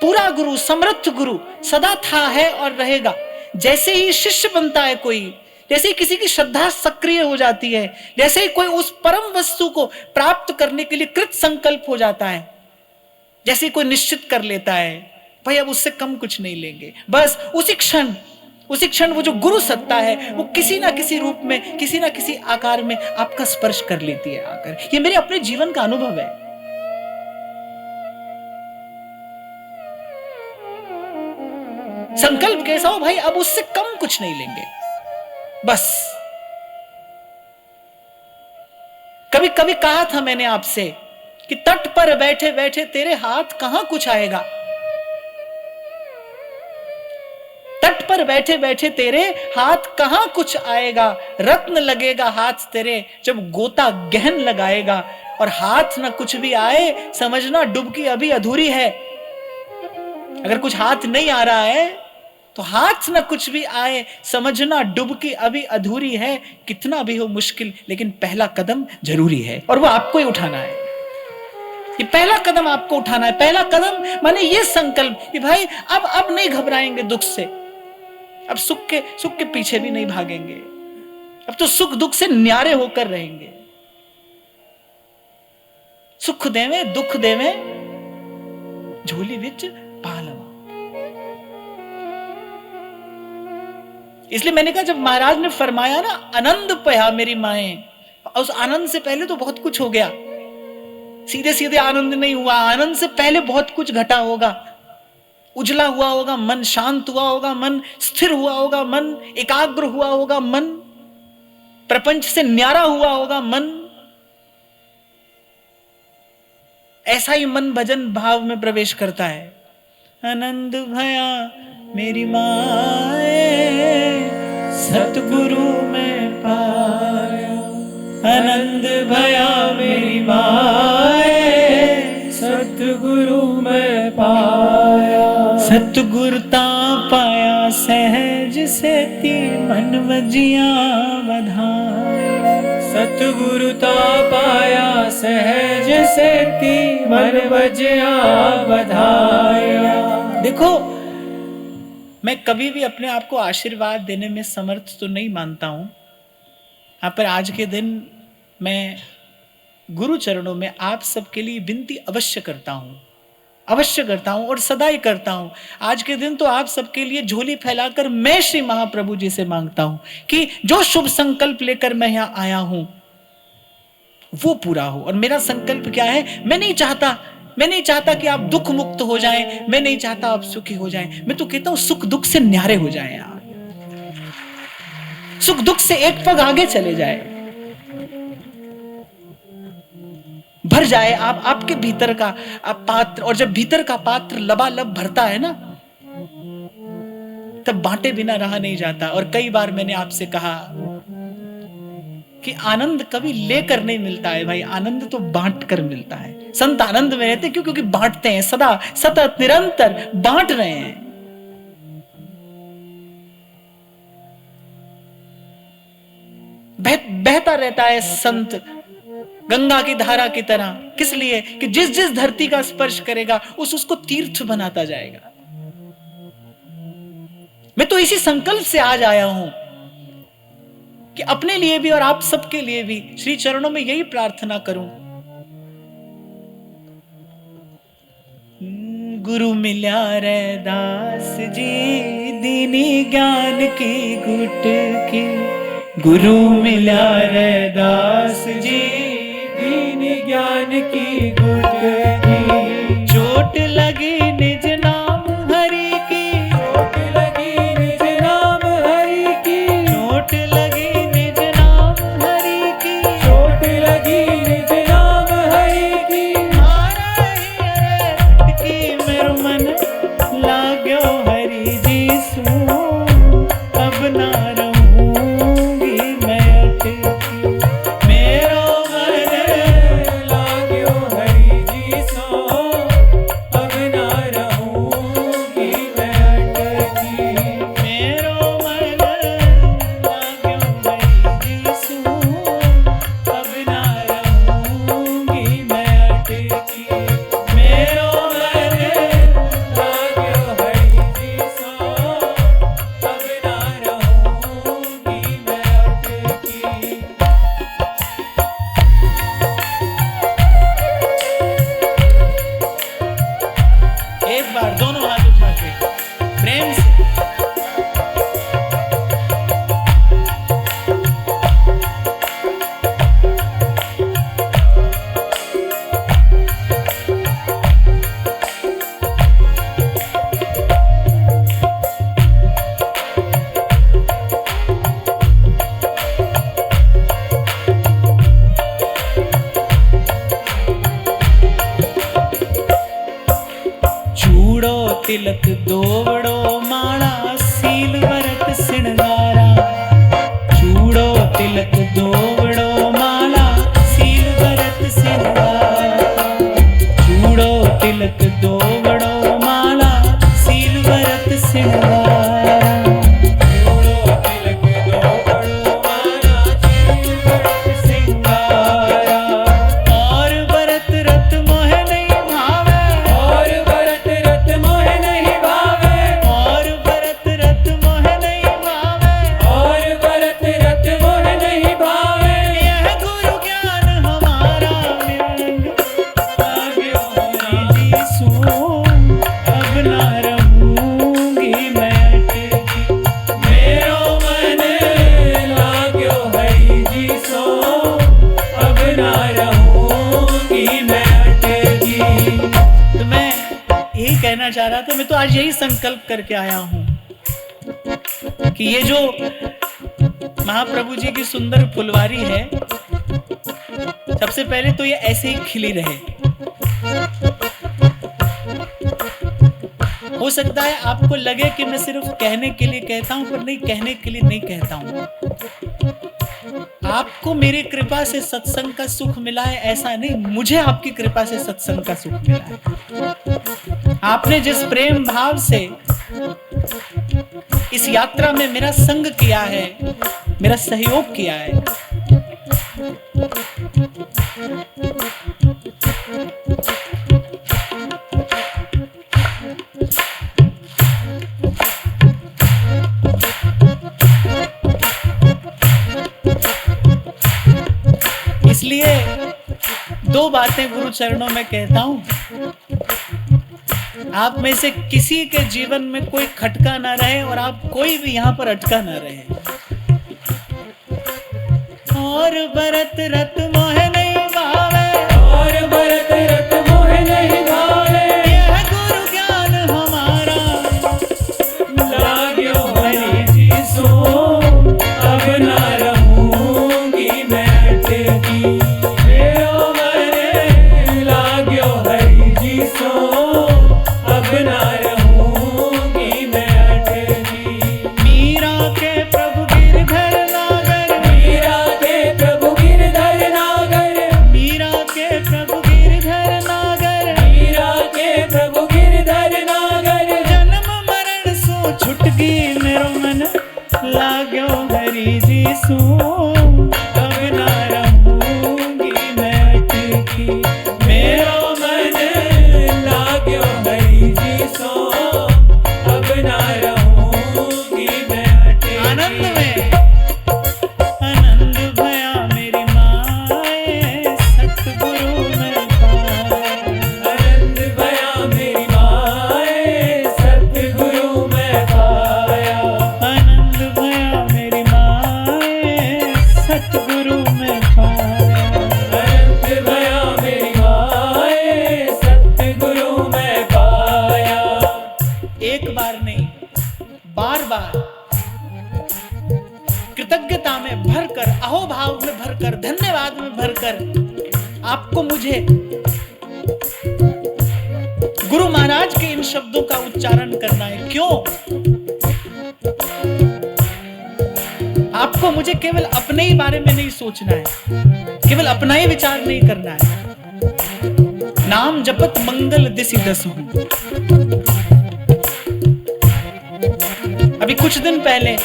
पूरा गुरु, समर्थ गुरु सदा था, है और रहेगा। जैसे ही शिष्य बनता है कोई, जैसे ही किसी की श्रद्धा सक्रिय हो जाती है, जैसे ही कोई उस परम वस्तु को प्राप्त करने के लिए कृत संकल्प हो जाता है, जैसे ही कोई निश्चित कर लेता है भाई अब उससे कम कुछ नहीं लेंगे, बस उसी क्षण वो जो गुरु सत्ता है वो किसी ना किसी रूप में, किसी ना किसी आकार में आपका स्पर्श कर लेती है आकर। ये मेरे अपने जीवन का अनुभव है। संकल्प कैसा हो भाई, अब उससे कम कुछ नहीं लेंगे, बस। कभी कभी कहा था मैंने आपसे कि तट पर बैठे बैठे तेरे हाथ कहां कुछ आएगा। तट पर बैठे बैठे तेरे हाथ कहां कुछ आएगा, रत्न लगेगा हाथ तेरे जब गोता गहन लगाएगा। और हाथ ना कुछ भी आए समझना डुबकी अभी अधूरी है। अगर कुछ हाथ नहीं आ रहा है तो हाथ ना कुछ भी आए समझना डुबकी अभी अधूरी है। कितना भी हो मुश्किल लेकिन पहला कदम जरूरी है, और वो आपको ही उठाना है। ये पहला कदम आपको उठाना है। पहला कदम माने ये संकल्प कि भाई अब नहीं घबराएंगे दुख से, अब सुख के पीछे भी नहीं भागेंगे, अब तो सुख दुख से न्यारे होकर रहेंगे। सुख देवे दुख देवे झोली विच पालवा। इसलिए मैंने कहा जब महाराज ने फरमाया ना आनंद पया मेरी माए, उस आनंद से पहले तो बहुत कुछ हो गया। सीधे सीधे आनंद नहीं हुआ, आनंद से पहले बहुत कुछ घटा होगा। उजला हुआ होगा मन, शांत हुआ होगा मन, स्थिर हुआ होगा मन, एकाग्र हुआ होगा मन, प्रपंच से न्यारा हुआ होगा मन। ऐसा ही मन भजन भाव में प्रवेश करता है। आनंद भया मेरी माए, सतगुरु में पाया। आनंद भया मेरी माए, सतगुरु में पाया। सतगुरुता पाया सहज सेती, मन वजिया सतगुरुता पाया सहज सेती मन बजया बधाया। देखो, मैं कभी भी अपने आप को आशीर्वाद देने में समर्थ तो नहीं मानता हूं, पर आज के दिन मैं गुरु चरणों में आप सबके लिए विनती अवश्य करता हूं और सदा ही करता हूं। आज के दिन तो आप सबके लिए झोली फैलाकर मैं श्री महाप्रभु जी से मांगता हूं कि जो शुभ संकल्प लेकर मैं यहां आया हूं वो पूरा हो। और मेरा संकल्प क्या है? मैं नहीं चाहता कि आप दुख मुक्त हो जाएं, मैं नहीं चाहता आप सुखी हो जाएं। मैं तो कहता हूं सुख दुख से न्यारे हो जाएं आप, सुख दुख से एक पग आगे चले जाए, भर जाए आपके भीतर का पात्र। और जब भीतर का पात्र लबालब भरता है ना, तब बांटे बिना रहा नहीं जाता। और कई बार मैंने आपसे कहा कि आनंद कभी लेकर नहीं मिलता है भाई, आनंद तो बांट कर मिलता है। संत आनंद में रहते क्यों? क्योंकि बांटते हैं, सदा सतत निरंतर बांट रहे हैं। बहता रहता है संत गंगा की धारा की तरह। किस लिए? कि जिस जिस धरती का स्पर्श करेगा उसको तीर्थ बनाता जाएगा। मैं तो इसी संकल्प से आज आया हूं कि अपने लिए भी और आप सबके लिए भी श्री चरणों में यही प्रार्थना करूं। गुरु मिल्या रे दास जी दीनी ज्ञान की गुटकी, गुरु मिल्या रे दास जी दीनी ज्ञान की गुटकी। चोट लगी निज नाम हरि की, चोट लगी निज नाम हरि की, चोट लगी निज नाम हरि की, चोट लगी निज नाम हरि की। मारा ही अटकी मेरो मन लाग्यो हरि जी सू, अब ना रहूंगी मैं अटकी। मेरो मन लाग्यो हरि जी सो, अब ना रहूंगी मैं अटकी। मेरो मन लाग्यो हरि जी सू, अब ना रहूंगी मैं अटकी। मेरो मन लाग्यो हरि जी सो, अब ना रहूंगी मैं अटकी। एक बार दोनों हाथ उठा के प्रेम से चूड़ो तिलक दोवड़ो माला सील वरत सिणगारा, चूड़ो तिलक दोवड़ो माला सील वरत सिणगारा, चूड़ो तिलक दोवड़ो माला सील वरत सिणगारा। चूड़ो तिलक दोवड़ो माला सील वरत सिंगारा। और वरत रत मोह नहीं भावे, और भरत रत मोह नहीं भावे, और वरत रत मोह नहीं भावे, और भरत रत मोह नहीं भावे। यह गुरु ज्ञान हमारा निरंग लाग्यो हरि जी सू, अब ना रहूंगी मैं अटकी। मेरो मन लाग्यो हरि जी सो, अब ना रहूंगी मैं अटकी। तो मैं यही कहना चाह रहा था, मैं तो आज यही संकल्प करके आया हूं कि ये जो महाप्रभु जी की सुंदर फुलवारी है, सबसे पहले तो ये ऐसे ही खिली रहे। हो सकता है आपको लगे कि मैं सिर्फ कहने के लिए कहता हूं, पर नहीं, कहने के लिए नहीं कहता हूं। आपको मेरी कृपा से सत्संग का सुख मिला है ऐसा नहीं, मुझे आपकी कृपा से सत्संग का सुख मिला है। आपने जिस प्रेम भाव से इस यात्रा में मेरा संग किया है, मेरा सहयोग किया है, इसलिए दो बातें गुरु चरणों में कहता हूं, आप में से किसी के जीवन में कोई खटका ना रहे और आप कोई भी यहां पर अटका ना रहे। और भरत रत मोह नहीं भावे, और भरत रत मोह नहीं भावे, यह गुरु ज्ञान हमारा लाग्यो हरि जी सो, अब ना रहूंगी मैं अटकी। मेरो मन लाग्यो हरि जी सो, अब ना रहूंगी मैं अटकी। मीरा के प्रभु गिरधर नागर, मीरा के प्रभु गिरधर नागर, मीरा के प्रभु गिरधर नागर, मीरा के प्रभु गिरधर नागर। जन्म मरण सो छुटगी मेरो मन, लाग्यो हरि जी सो, अब ना रहूंगी मैं अटकी। मेरो मन लाग्यो हरि जी सो, अब ना रहूंगी मैं अटकी। आनंद में आनंद भया मेरी माए, सतगुरु में पाया। आनंद भया मेरी माए, सतगुरु मैं पाया। आनंद भया मेरी माए, सतगुरु में पाया। आनंद भया मेरी माए, सतगुरु मैं पाया। एक बार नहीं, बार बार कृतज्ञता में भरकर, अहोभाव में भरकर, धन्यवाद में भरकर आपको मुझे गुरु महाराज के इन शब्दों का उच्चारण करना है। क्यों? आपको मुझे केवल अपने ही बारे में नहीं सोचना है, केवल अपना ही विचार नहीं करना है। नाम जपत मंगल दिसि दसहु। अभी कुछ दिन पहले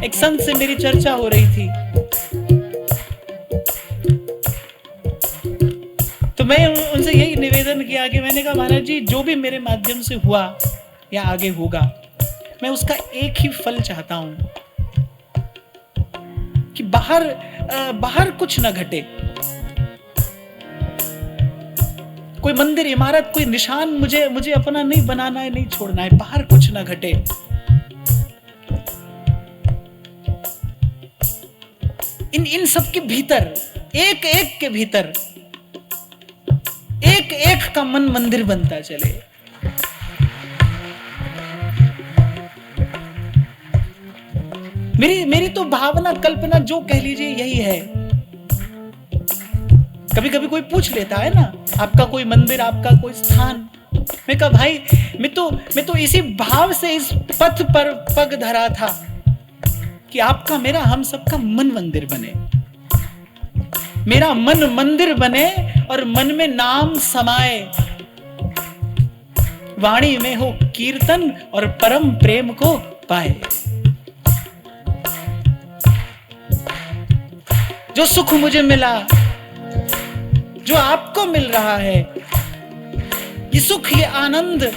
एक संत से मेरी चर्चा हो रही थी, तो मैं उनसे यही निवेदन किया कि मैंने कहा महाराज जी, जो भी मेरे माध्यम से हुआ या आगे होगा, मैं उसका एक ही फल चाहता हूं कि बाहर कुछ न घटे, कोई मंदिर इमारत कोई निशान मुझे अपना नहीं बनाना है, नहीं छोड़ना है, बाहर कुछ न घटे। इन सब के भीतर, एक एक के भीतर एक एक का मन मंदिर बनता चले। मेरी तो भावना, कल्पना जो कह लीजिए यही है। कभी कभी कोई पूछ लेता है ना, आपका कोई मंदिर, आपका कोई स्थान। मैं कहा भाई, मैं तो इसी भाव से इस पथ पर पग धरा था कि आपका मेरा, हम सबका मन मंदिर बने, मेरा मन मंदिर बने और मन में नाम समाए, वाणी में हो कीर्तन और परम प्रेम को पाए। जो सुख मुझे मिला, जो आपको मिल रहा है, ये सुख, ये आनंद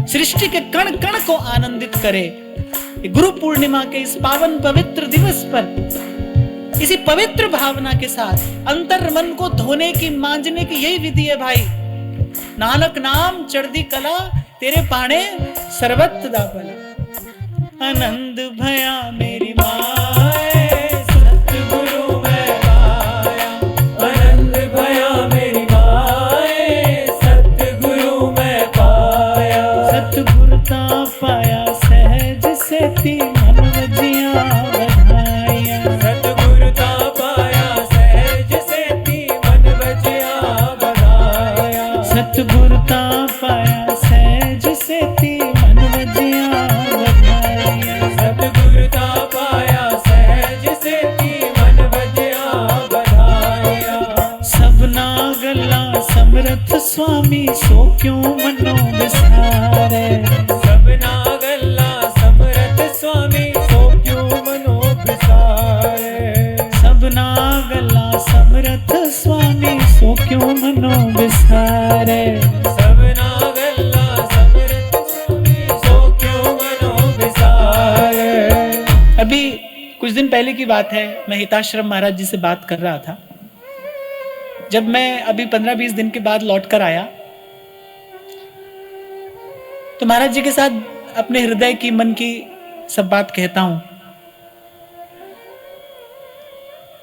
सृष्टि के कण कण को आनंदित करे। गुरु पूर्णिमा के इस पावन पवित्र दिवस पर इसी पवित्र भावना के साथ अंतर मन को धोने की, मांजने की यही विधि है भाई। नानक नाम चढ़दी कला, तेरे पाणे सर्वत्र दा भला। आनंद भया मेरी माए, सतगुरु मैं पाया। आनंद भया मेरी माए, सतगुरु मैं पाया। सतगुरता पाया सहज सेती, मन वजिया बधाइया। सतगुरता पाया सहज सेती, मन वजिया बधाया। सतगुरता पाया सहज सेती, मन वजिया बधाइया। सतगुरता पाया सहज सेती, मन वजिया बधाया। सबना गल्ला समर्थ स्वामी, सो क्यों मनो विसारे। सबना गल्ला समर्थ स्वामी, सो क्यों मन क्यों मनो विसारे। सबना गल्ला समरत स्वामी सो क्यों मनो विसारे। अभी कुछ दिन पहले की बात है, मैं हिताश्रम महाराज जी से बात कर रहा था। जब मैं अभी 15-20 दिन के बाद लौट कर आया तो महाराज जी के साथ अपने हृदय की, मन की सब बात कहता हूं।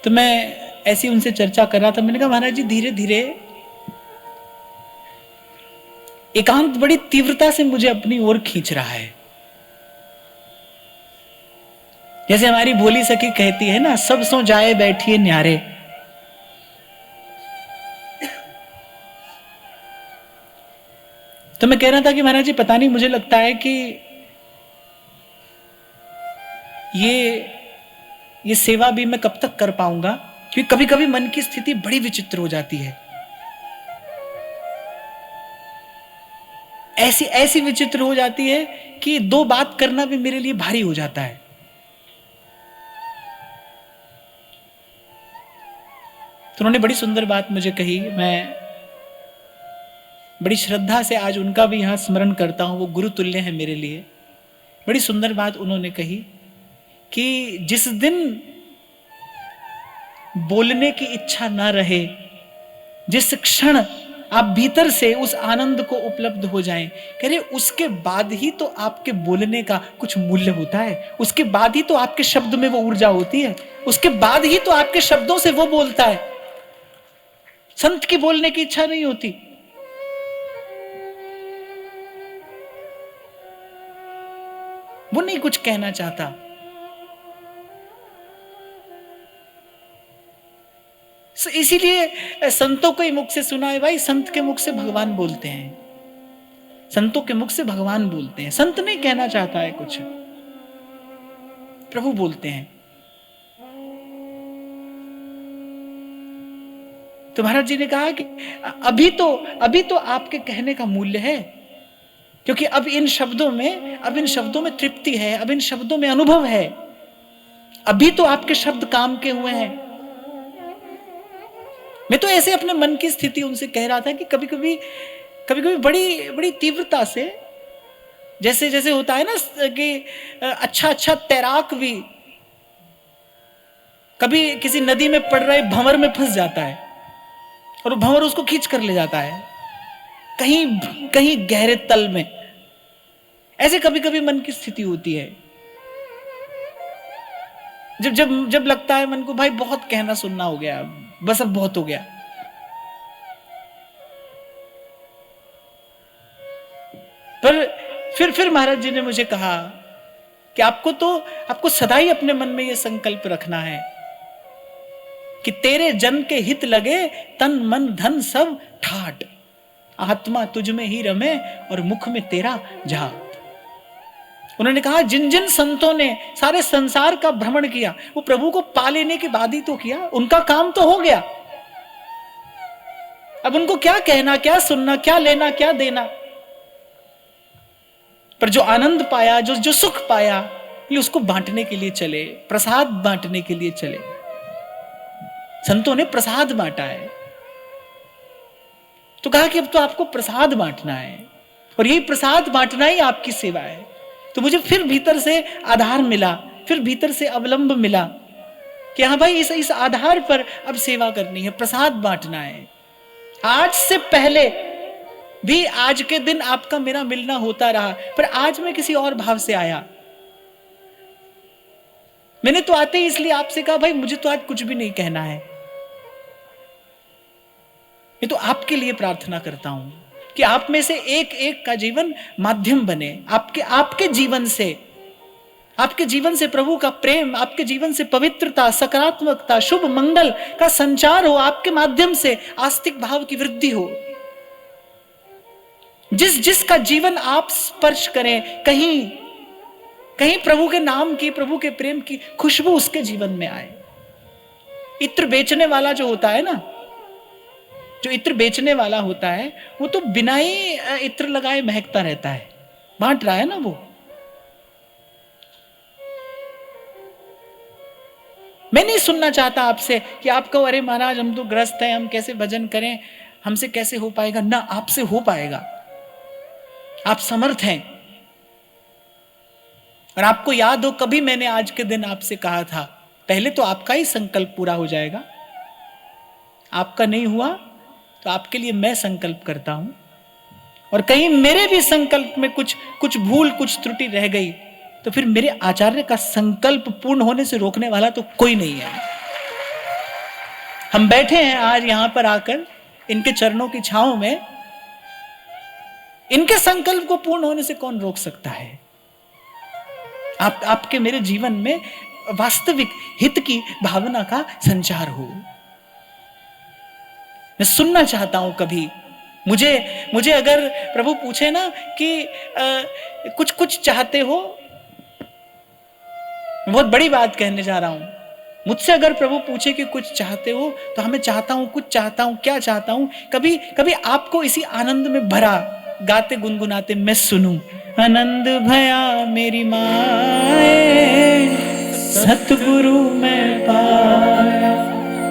तो मैं ऐसी उनसे चर्चा कर रहा था। मैंने कहा महाराज जी, धीरे धीरे एकांत बड़ी तीव्रता से मुझे अपनी ओर खींच रहा है। जैसे हमारी भोली सखी कहती है ना, सब सो जाए बैठिए न्यारे। तो मैं कह रहा था कि महाराज जी, पता नहीं, मुझे लगता है कि ये सेवा भी मैं कब तक कर पाऊंगा, क्योंकि कभी कभी मन की स्थिति बड़ी विचित्र हो जाती है। ऐसी विचित्र हो जाती है कि दो बात करना भी मेरे लिए भारी हो जाता है। तो उन्होंने बड़ी सुंदर बात मुझे कही। मैं बड़ी श्रद्धा से आज उनका भी यहां स्मरण करता हूं। वो गुरु तुल्य है मेरे लिए। बड़ी सुंदर बात उन्होंने कही कि जिस दिन बोलने की इच्छा ना रहे, जिस क्षण आप भीतर से उस आनंद को उपलब्ध हो जाएं, कह रहे उसके बाद ही तो आपके बोलने का कुछ मूल्य होता है। उसके बाद ही तो आपके शब्द में वो ऊर्जा होती है। उसके बाद ही तो आपके शब्दों से वो बोलता है। संत की बोलने की इच्छा नहीं होती। वो नहीं कुछ कहना चाहता। इसीलिए संतों के मुख से सुना है, भाई संत के मुख से भगवान बोलते हैं, संतों के मुख से भगवान बोलते हैं। संत नहीं कहना चाहता है कुछ, प्रभु बोलते हैं। तो महाराज जी ने कहा कि अभी तो आपके कहने का मूल्य है, क्योंकि अब इन शब्दों में तृप्ति है, अब इन शब्दों में अनुभव है। अभी तो आपके शब्द काम के हुए हैं। मैं तो ऐसे अपने मन की स्थिति उनसे कह रहा था कि कभी कभी बड़ी तीव्रता से, जैसे होता है ना कि अच्छा तैराक भी कभी किसी नदी में पड़ रहे भंवर में फंस जाता है और भंवर उसको खींच कर ले जाता है कहीं गहरे तल में। ऐसे कभी कभी मन की स्थिति होती है, जब लगता है मन को, भाई बहुत कहना सुनना हो गया, बस अब बहुत हो गया। पर फिर महाराज जी ने मुझे कहा कि आपको सदा ही अपने मन में यह संकल्प रखना है कि तेरे जन के हित लगे, तन मन धन सब ठाट, आत्मा तुझ में ही रमे और मुख में तेरा जात। उन्होंने कहा जिन जिन संतों ने सारे संसार का भ्रमण किया, वो प्रभु को पा लेने के बाद ही तो किया। उनका काम तो हो गया। अब उनको क्या कहना, क्या सुनना, क्या लेना, क्या देना। पर जो आनंद पाया, जो सुख पाया, ये उसको बांटने के लिए चले, प्रसाद बांटने के लिए चले। संतों ने प्रसाद बांटा है। तो कहा कि अब तो आपको प्रसाद बांटना है और यही प्रसाद बांटना ही आपकी सेवा है। तो मुझे फिर भीतर से आधार मिला, फिर भीतर से अवलंब मिला कि हाँ भाई, इस आधार पर अब सेवा करनी है, प्रसाद बांटना है। आज से पहले भी आज के दिन आपका मेरा मिलना होता रहा, पर आज मैं किसी और भाव से आया। मैंने तो आते ही इसलिए आपसे कहा, भाई मुझे तो आज कुछ भी नहीं कहना है। मैं तो आपके लिए प्रार्थना करता हूं कि आप में से एक एक का जीवन माध्यम बने। आपके जीवन से प्रभु का प्रेम, आपके जीवन से पवित्रता, सकारात्मकता, शुभ मंगल का संचार हो। आपके माध्यम से आस्तिक भाव की वृद्धि हो। जिसका जीवन आप स्पर्श करें, कहीं प्रभु के नाम की, प्रभु के प्रेम की खुशबू उसके जीवन में आए। इत्र बेचने वाला जो होता है ना, जो इत्र बेचने वाला होता है, वो तो बिना ही इत्र लगाए महकता रहता है, बांट रहा है ना वो। मैं नहीं सुनना चाहता आपसे कि आप कहो अरे महाराज हम तो ग्रस्त हैं, हम कैसे भजन करें, हमसे कैसे हो पाएगा। ना, आपसे हो पाएगा, आप समर्थ हैं। और आपको याद हो कभी मैंने आज के दिन आपसे कहा था, पहले तो आपका ही संकल्प पूरा हो जाएगा, आपका नहीं हुआ तो आपके लिए मैं संकल्प करता हूं, और कहीं मेरे भी संकल्प में कुछ भूल, कुछ त्रुटि रह गई तो फिर मेरे आचार्य का संकल्प पूर्ण होने से रोकने वाला तो कोई नहीं है। हम बैठे हैं आज यहां पर आकर इनके चरणों की छांव में, इनके संकल्प को पूर्ण होने से कौन रोक सकता है। आपके मेरे जीवन में वास्तविक हित की भावना का संचार हो। मैं सुनना चाहता हूं कभी, मुझे अगर प्रभु पूछे ना कि कुछ चाहते हो, मैं बहुत बड़ी बात कहने जा रहा हूं, मुझसे अगर प्रभु पूछे कि कुछ चाहते हो तो हमें चाहता हूं, कुछ चाहता हूं, क्या चाहता हूं, कभी आपको इसी आनंद में भरा गाते गुनगुनाते मैं सुनूं। आनंद भया मेरी माए सतगुरु मैं पाया,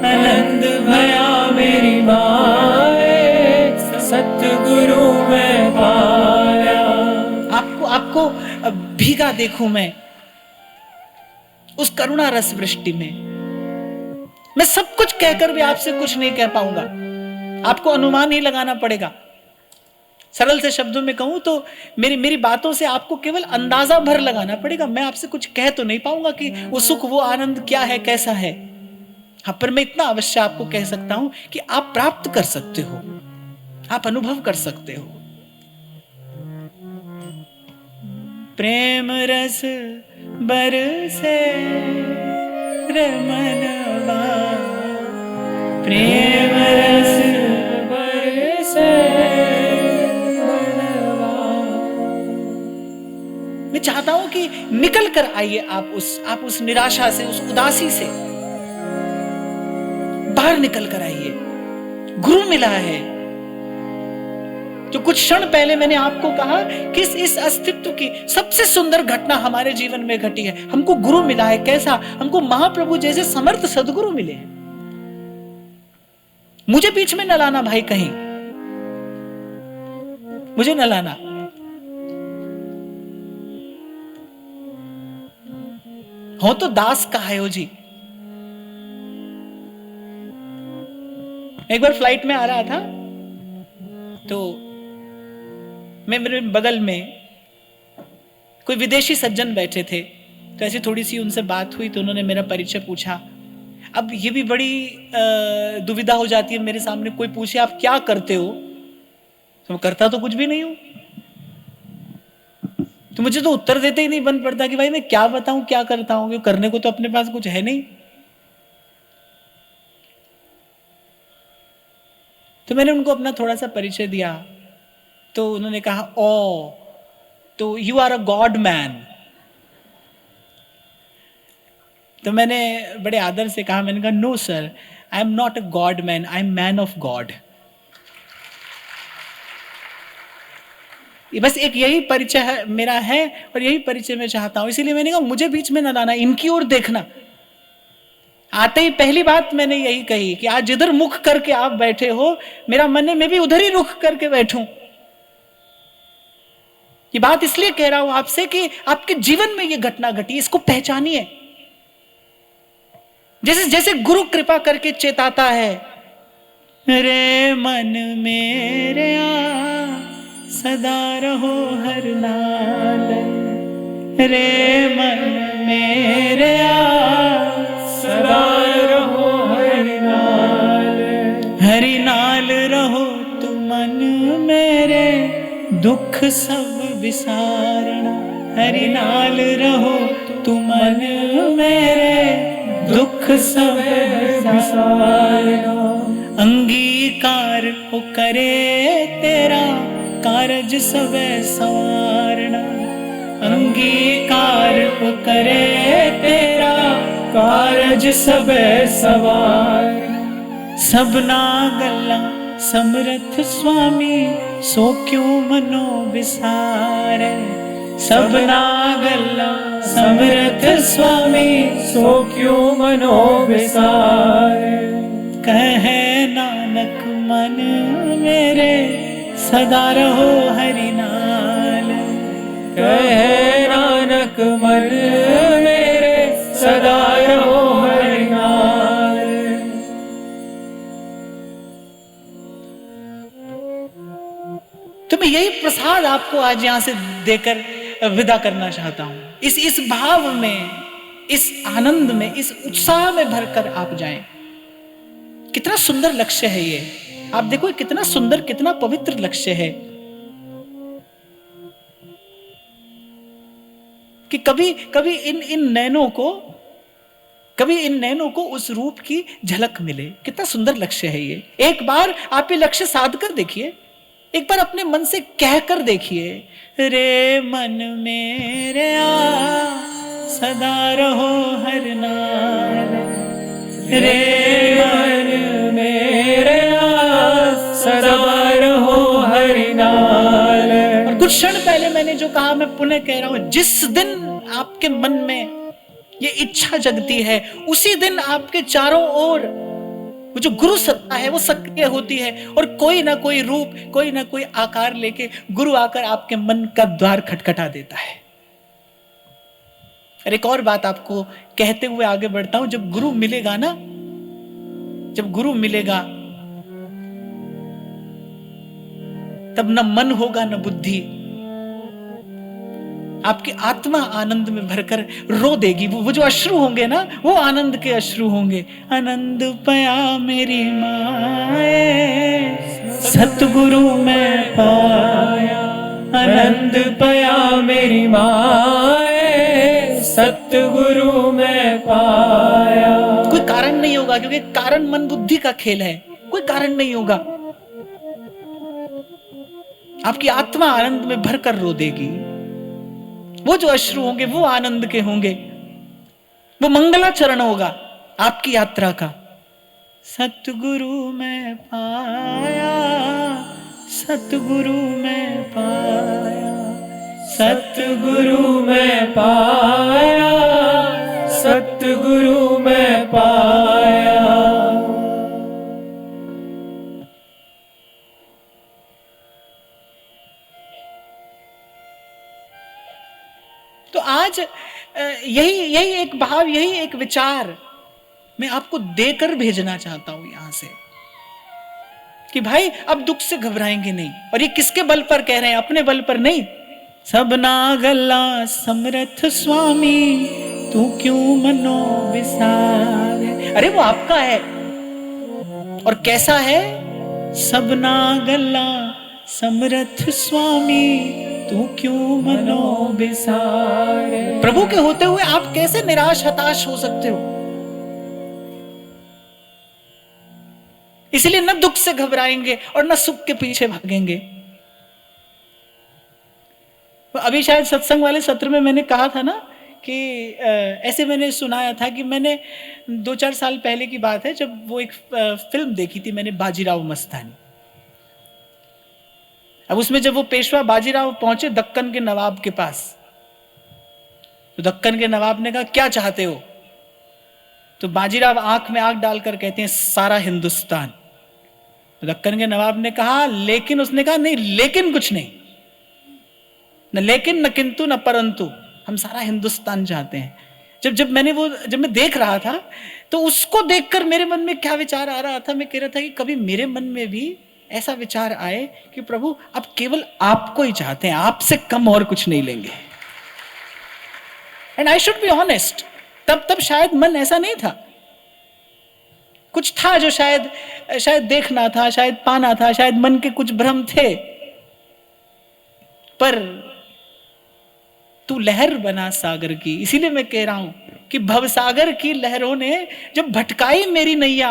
आनंद भया मेरी माए सतगुरु मैं पाया। आपको भीगा देखूं मैं उस करुणा रस वृष्टि में। मैं सब कुछ कहकर भी आपसे कुछ नहीं कह पाऊंगा, आपको अनुमान ही लगाना पड़ेगा। सरल से शब्दों में कहूं तो मेरी बातों से आपको केवल अंदाजा भर लगाना पड़ेगा। मैं आपसे कुछ कह तो नहीं पाऊंगा कि वो सुख, वो आनंद क्या है, कैसा है। हाँ, पर मैं इतना अवश्य आपको कह सकता हूं कि आप प्राप्त कर सकते हो, आप अनुभव कर सकते हो। प्रेम रस बरसे रमनवा, प्रेम रस बरसे रमनवा। मैं चाहता हूं कि निकल कर आइए आप उस निराशा से, उस उदासी से बाहर निकल कर आइए। गुरु मिला है। जो कुछ क्षण पहले मैंने आपको कहा कि इस अस्तित्व की सबसे सुंदर घटना हमारे जीवन में घटी है, हमको गुरु मिला है। कैसा? हमको महाप्रभु जैसे समर्थ सदगुरु मिले हैं। मुझे बीच में न लाना भाई, कहीं मुझे न लाना। हो तो दास कहा हो जी। एक बार फ्लाइट में आ रहा था तो मेरे बगल में कोई विदेशी सज्जन बैठे थे, तो ऐसी थोड़ी सी उनसे बात हुई तो उन्होंने मेरा परिचय पूछा। अब ये भी बड़ी दुविधा हो जाती है, मेरे सामने कोई पूछे आप क्या करते हो, तो मैं करता तो कुछ भी नहीं हूं, तो मुझे तो उत्तर देते ही नहीं बन पड़ता कि भाई मैं क्या बताऊं, क्या करता हूं, क्योंकि करने को तो अपने पास कुछ है नहीं। तो मैंने उनको अपना थोड़ा सा परिचय दिया, तो उन्होंने कहा ओ, तो you are a god man. तो मैंने बड़े आदर से कहा, मैंने कहा no sir, I am not a god man, I am man of god. बस एक यही परिचय है मेरा है, और यही परिचय मैं चाहता हूं। इसीलिए मैंने कहा मुझे बीच में न लाना, इनकी ओर देखना। आते ही पहली बात मैंने यही कही कि आज जिधर मुख करके आप बैठे हो, मेरा मन है मैं भी उधर ही रुख करके बैठूं। ये बात इसलिए कह रहा हूं आपसे कि आपके जीवन में ये घटना घटी, इसको पहचानिए। जैसे जैसे गुरु कृपा करके चेताता है, रे मन मेरे सदा रहो हर नाल, रे मन मेरे सदा रहो हरि नाल, हरि नाल रहो तू मन मेरे, दुख सब विसारना। हरि नाल रहो तू मन मेरे, दुख सब विसारना। अंगीकार हो करे तेरा, कारज सब संवारना। अंगीकार हो करे तेरा, कारज सब सवार। सबना गल्ला समरथ स्वामी, सो क्यों मनो विसारे। सबना गल्ला समर्थ स्वामी सो क्यों मनो विसारे। कहे नानक मन मेरे सदा रहो हरि नाल। कहे नानक मन मेरे सदा रहो हरि नाल। तो मैं यही प्रसाद आपको आज यहां से देकर विदा करना चाहता हूं। इस भाव में, इस आनंद में, इस उत्साह में भरकर आप जाएं। कितना सुंदर लक्ष्य है ये, आप देखो कितना सुंदर, कितना पवित्र लक्ष्य है कि कभी कभी इन नैनों को उस रूप की झलक मिले। कितना सुंदर लक्ष्य है ये। एक बार आप ये लक्ष्य साध कर देखिए, एक बार अपने मन से कह कर देखिए, रे मन मेरे सदा रहो हर नाल। रे मन मेरे सदा रहो हरि नाल। और कुछ क्षण पहले मैंने जो कहा मैं पुनः कह रहा हूं, जिस दिन आपके मन में ये इच्छा जगती है उसी दिन आपके चारों ओर वो जो गुरु सत्ता है वो सक्रिय होती है और कोई ना कोई रूप, कोई ना कोई आकार लेके गुरु आकर आपके मन का द्वार खटखटा देता है। और एक और बात आपको कहते हुए आगे बढ़ता हूं, जब गुरु मिलेगा ना, जब गुरु मिलेगा तब न मन होगा न बुद्धि, आपकी आत्मा आनंद में भरकर रो देगी। वो जो अश्रु होंगे ना, वो आनंद के अश्रु होंगे। आनंद पया मेरी माए सतगुरु में पाया। आनंद पया मेरी माए सतगुरु में पाया। कोई कारण नहीं होगा, क्योंकि कारण मन बुद्धि का खेल है। कोई कारण नहीं होगा, आपकी आत्मा आनंद में भरकर रो देगी। वो जो अश्रु होंगे वो आनंद के होंगे, वो मंगलाचरण होगा आपकी यात्रा का। सतगुरु में पाया, सतगुरु में पाया, सतगुरु में पाया, सतगुरु में पाया। तो आज यही एक भाव, यही एक विचार मैं आपको देकर भेजना चाहता हूं यहां से कि भाई अब दुख से घबराएंगे नहीं। और ये किसके बल पर कह रहे हैं? अपने बल पर नहीं। सबना गल्ला समर्थ स्वामी तू क्यों मनो विसारे। अरे वो आपका है, और कैसा है? सबना गल्ला समर्थ स्वामी तू क्यों मनो विसारे। प्रभु के होते हुए आप कैसे निराश हताश हो सकते हो? इसलिए न दुख से घबराएंगे और न सुख के पीछे भागेंगे। अभी शायद सत्संग वाले सत्र में मैंने कहा था ना कि ऐसे मैंने सुनाया था कि मैंने 2-4 साल पहले की बात है, जब वो एक फिल्म देखी थी मैंने, बाजीराव मस्तानी। अब उसमें जब वो पेशवा बाजीराव पहुंचे दक्कन के नवाब के पास, तो दक्कन के नवाब ने कहा क्या चाहते हो? तो बाजीराव आंख में आंख डालकर कहते हैं सारा हिंदुस्तान। तो दक्कन के नवाब ने कहा लेकिन, उसने कहा नहीं लेकिन कुछ नहीं, न लेकिन न किंतु न परंतु, हम सारा हिंदुस्तान चाहते हैं। जब मैं देख रहा था तो उसको देखकर मेरे मन में क्या विचार आ रहा था, मैं कह रहा था कि कभी मेरे मन में भी ऐसा विचार आए कि प्रभु अब केवल आपको ही चाहते हैं, आपसे कम और कुछ नहीं लेंगे। And I should be honest, तब शायद मन ऐसा नहीं था। कुछ था जो शायद देखना था, शायद पाना था, शायद मन के कुछ भ्रम थे। पर तू लहर बना सागर की। इसीलिए मैं कह रहा हूं कि भवसागर की लहरों ने जब भटकाई मेरी नैया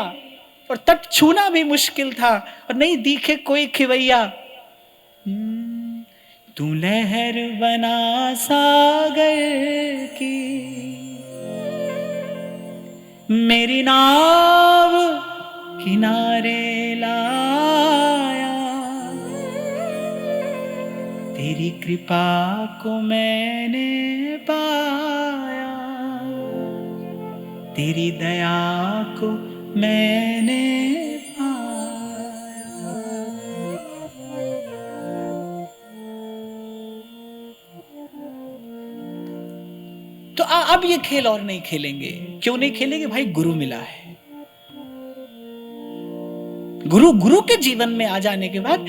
और तट छूना भी मुश्किल था और नहीं दिखे कोई खिवैया, तू लहर बना सागर की, मेरी नाव किनारे लाया, तेरी कृपा को मैंने पाया, तेरी दया को मैंने तो अब ये खेल और नहीं खेलेंगे। क्यों नहीं खेलेंगे भाई? गुरु मिला है। गुरु के जीवन में आ जाने के बाद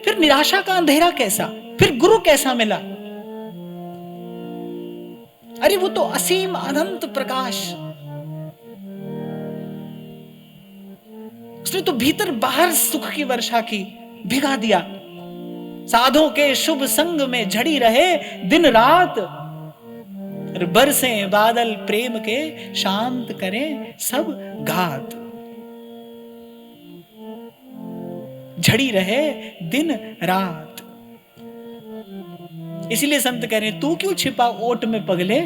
फिर निराशा का अंधेरा कैसा? फिर गुरु कैसा मिला? अरे वो तो असीम अनंत प्रकाश, उसने तो भीतर बाहर सुख की वर्षा की, भिगा दिया। साधों के शुभ संग में झड़ी रहे दिन रात, बरसे बादल प्रेम के शांत करें सब घात। झड़ी रहे दिन रात। इसीलिए संत कह रहे हैं, तू क्यों छिपा ओट में पगले?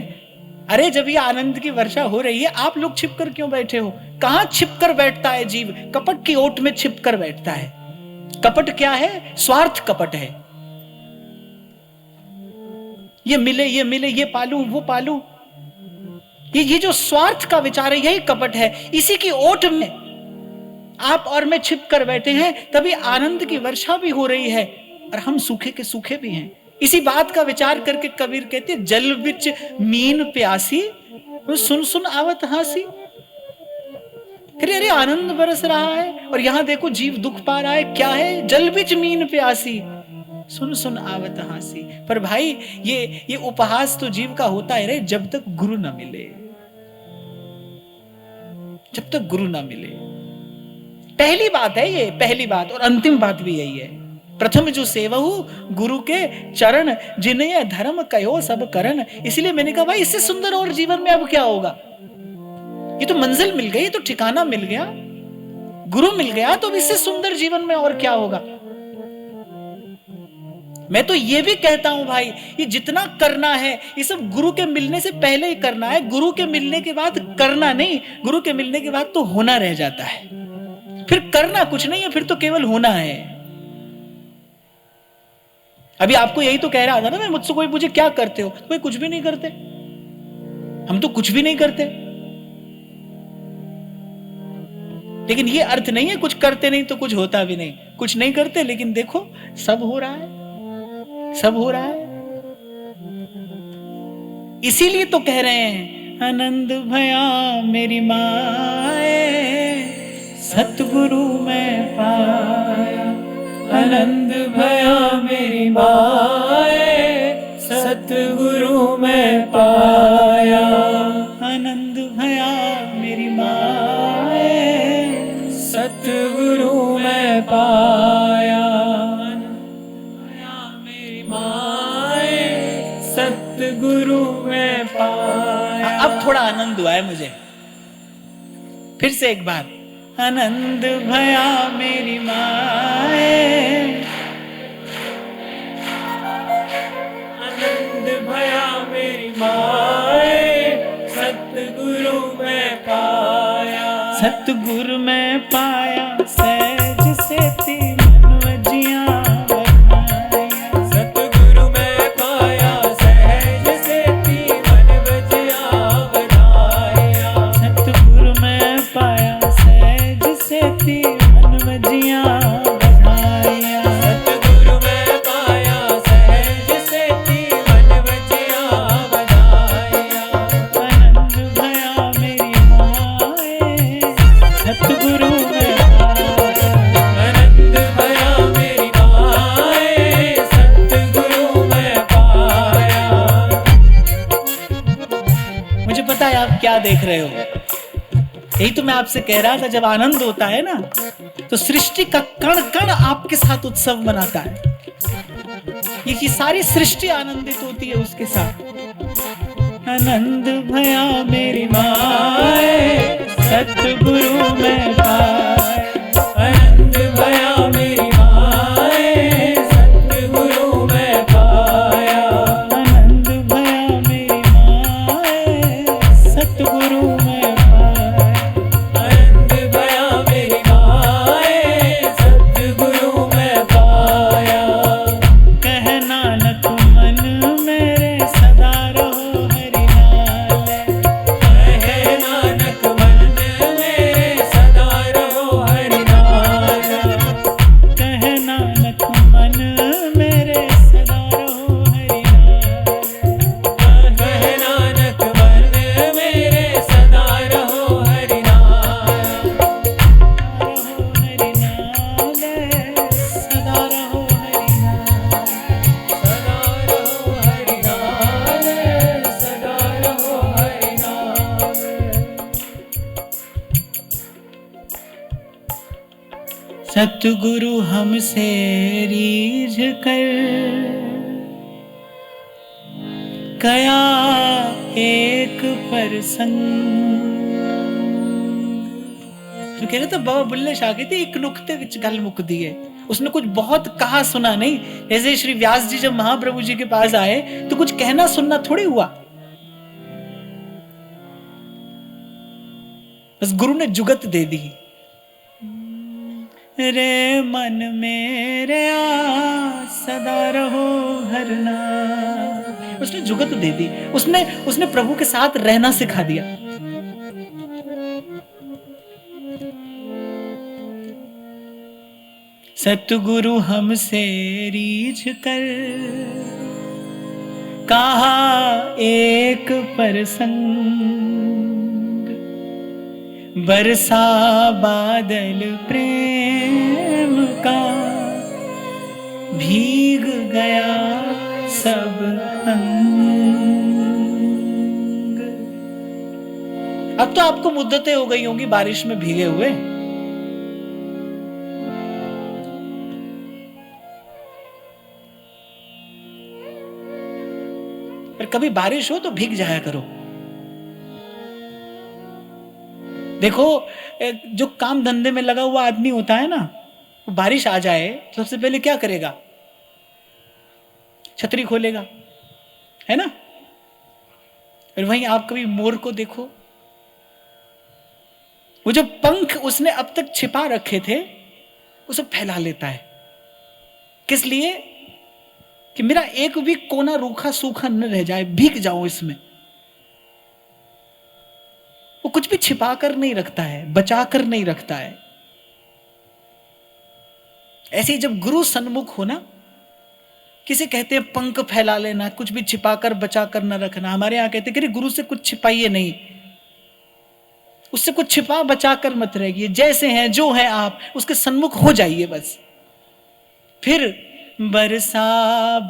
अरे जब ये आनंद की वर्षा हो रही है, आप लोग छिपकर क्यों बैठे हो? कहां छिपकर बैठता है जीव? कपट की ओट में छिपकर बैठता है। कपट क्या है? स्वार्थ कपट है। ये मिले, ये पालूं, वो पालूं, ये जो स्वार्थ का विचार है, यही कपट है। इसी की ओट में आप और मैं छिप कर बैठे हैं, तभी आनंद की वर्षा भी हो रही है और हम सूखे के सूखे भी हैं। इसी बात का विचार करके कबीर कहते, जल बिच मीन प्यासी, सुन सुन आवत हासी। अरे आनंद बरस रहा है और यहां देखो जीव दुख पा रहा है। क्या है? जल बिच मीन प्यासी, सुन सुन आवत हासी। पर भाई ये उपहास तो जीव का होता है रे, जब तक गुरु ना मिले, जब तक गुरु ना मिले। पहली बात है ये, पहली बात, और अंतिम बात भी यही है। प्रथम जो सेवहु गुरु के चरण, जिन्हें धर्म कयो सब करन। इसलिए मैंने कहा भाई इससे सुंदर और जीवन में अब क्या होगा? ये तो मंजिल मिल गई, तो ठिकाना मिल गया, गुरु मिल गया, तो इससे सुंदर जीवन में और क्या होगा? मैं तो ये भी कहता हूं भाई, ये जितना करना है ये सब गुरु के मिलने से पहले ही करना है। गुरु के मिलने के बाद करना नहीं, गुरु के मिलने के बाद तो होना रह जाता है। फिर करना कुछ नहीं है, फिर तो केवल होना है। अभी आपको यही तो कह रहा था ना मैं, मुझसे कोई पूछे क्या करते हो, तो भाई कुछ भी नहीं करते, हम तो कुछ भी नहीं करते। लेकिन ये अर्थ नहीं है कुछ करते नहीं तो कुछ होता भी नहीं। कुछ नहीं करते लेकिन देखो सब हो रहा है, सब हो रहा है। इसीलिए तो कह रहे हैं, आनंद भया मेरी माए सतगुरु में पाया। आनंद भया मेरी माए सतगुरु में पाया। आनंद भया मेरी माए सतगुरु में पाया। मेरी माए सतगुरु में पाया। अब थोड़ा आनंद हुआ है मुझे, फिर से एक बार। आनंद भया मेरी माए, आनंद भया मेरी माए सतगुरु में पाया। सतगुरु में पाया सहज सेती मन जिया बधाया। सतगुरु में पाया सहज सेती मन बजिया बधाया। सतगुरु में पाया सहज सेती मन जिया बधाया। सतगुरु में पाया सहज सेती मन बजिया बधाया। आनंद भया मेरी माए सतगुरु में पाया। आनंद भया मेरी माए सतगुरु में पाया। मुझे पता है आप क्या देख रहे हो। यही तो मैं आपसे कह रहा था, जब आनंद होता है ना तो सृष्टि का कण कण आपके साथ उत्सव मनाता है। ये सारी सृष्टि आनंदित होती है उसके साथ। आनंद भया मेरी माए सतगुरु में पाया। आनंद भया मेरी माए सतगुरु में पाया। आनंद भया मेरी माए सतगुरु में पाया। आनंद भया मेरी माए सतगुरु में पाया। कह नानक मन मेरे सदा रहो हरि नाले। कहे नानक सतगुरु हमसे रीझ कर कया एक प्रसंग। तो कह रहे थे बाबा बुल्ले शाह कहते एक नुक्ते विच गल मुकदी है। उसने कुछ बहुत कहा सुना नहीं। जैसे श्री व्यास जी जब महाप्रभु जी के पास आए तो कुछ कहना सुनना थोड़ी हुआ, बस गुरु ने जुगत दे दी। रे मन मेरे आ सदा रहो हरना, उसने जुगत दे दी। उसने प्रभु के साथ रहना सिखा दिया। सतगुरु हमसे रीझ कर कहा एक प्रसंग, बरसा बादल प्रेम का भीग गया सब अंग। अब तो आपको मुद्दतें हो गई होंगी बारिश में भीगे हुए। पर कभी बारिश हो तो भीग जाया करो। देखो, जो काम धंधे में लगा हुआ आदमी होता है ना, वो बारिश आ जाए तो सबसे पहले क्या करेगा? छतरी खोलेगा, है ना। और वहीं आप कभी मोर को देखो, वो जो पंख उसने अब तक छिपा रखे थे उसे फैला लेता है। किस लिए? कि मेरा एक भी कोना रूखा सूखा न रह जाए, भीग जाओ इसमें। वो कुछ भी छिपा कर नहीं रखता है, बचा कर नहीं रखता है। ऐसे ही जब गुरु सन्मुख हो ना, किसे कहते हैं पंख फैला लेना, कुछ भी छिपा कर बचा कर न रखना। हमारे यहां कहते हैं कि गुरु से कुछ छिपाइए नहीं, उससे कुछ छिपा बचा कर मत रहिए। जैसे हैं जो है आप उसके सन्मुख हो जाइए बस। फिर बरसा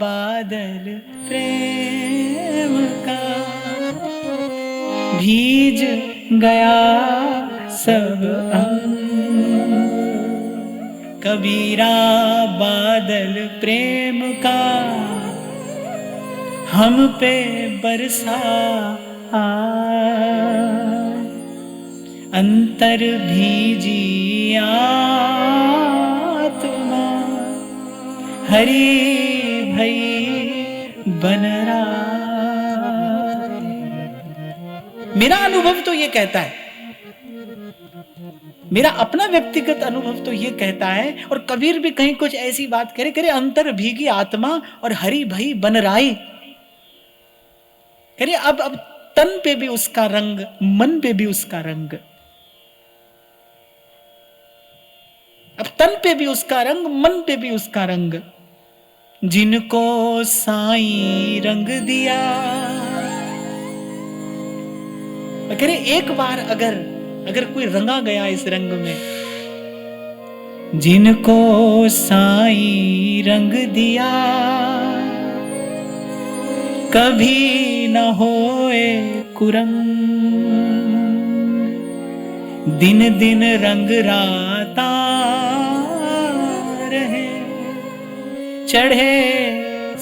बादल प्रेम का भीज गया सब अंग। कबीरा बादल प्रेम का हम पे बरसा आ, अंतर भीजी आत्मा हरि भई बन रहा। मेरा अनुभव तो ये कहता है, मेरा अपना व्यक्तिगत अनुभव तो ये कहता है, और कबीर भी कहीं कुछ ऐसी बात करे अंतर भीगी आत्मा और हरि भई बन राई। करे अब तन पे भी उसका रंग, मन पे भी उसका रंग, अब तन पे भी उसका रंग, मन पे भी उसका रंग। जिनको साईं रंग दिया, करे एक बार अगर कोई रंगा गया इस रंग में, जिनको साईं रंग दिया कभी न होए कुरंग। दिन दिन रंग राता रहे, चढ़े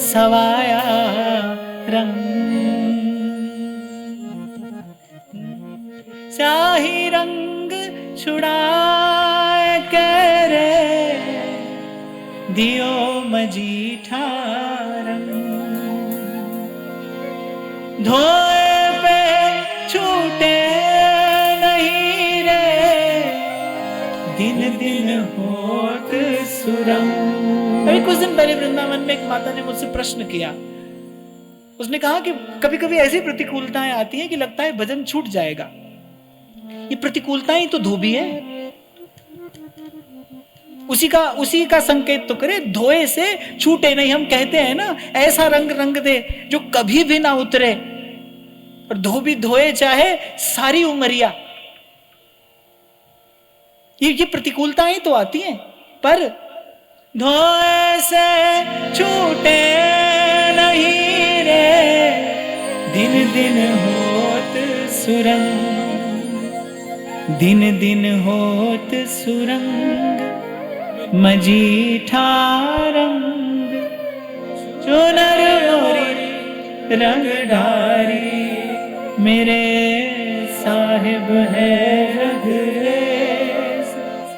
सवाया रंग। शाही रंग छुड़ाए करे, दियो मजीठा रंग। धोए पे छूटे नहीं रे, दिन दिन होत सुरंग। अभी कुछ दिन पहले वृंदावन में एक माता ने मुझसे प्रश्न किया। उसने कहा कि कभी कभी ऐसी प्रतिकूलताएं आती हैं कि लगता है भजन छूट जाएगा। ये प्रतिकूलताएं तो धोबी है, उसी का संकेत तो करे। धोए से छूटे नहीं, हम कहते हैं ना, ऐसा रंग रंग दे जो कभी भी ना उतरे। और धोबी धोए चाहे सारी उमरिया। ये प्रतिकूलताएं तो आती हैं, पर धोए से छूटे नहीं रे, दिन दिन होत सुरंग। दिन दिन होत सुरंग। मजीठा रंग चुनर मोरी रंग डारी, मेरे साहिब है रंगरेज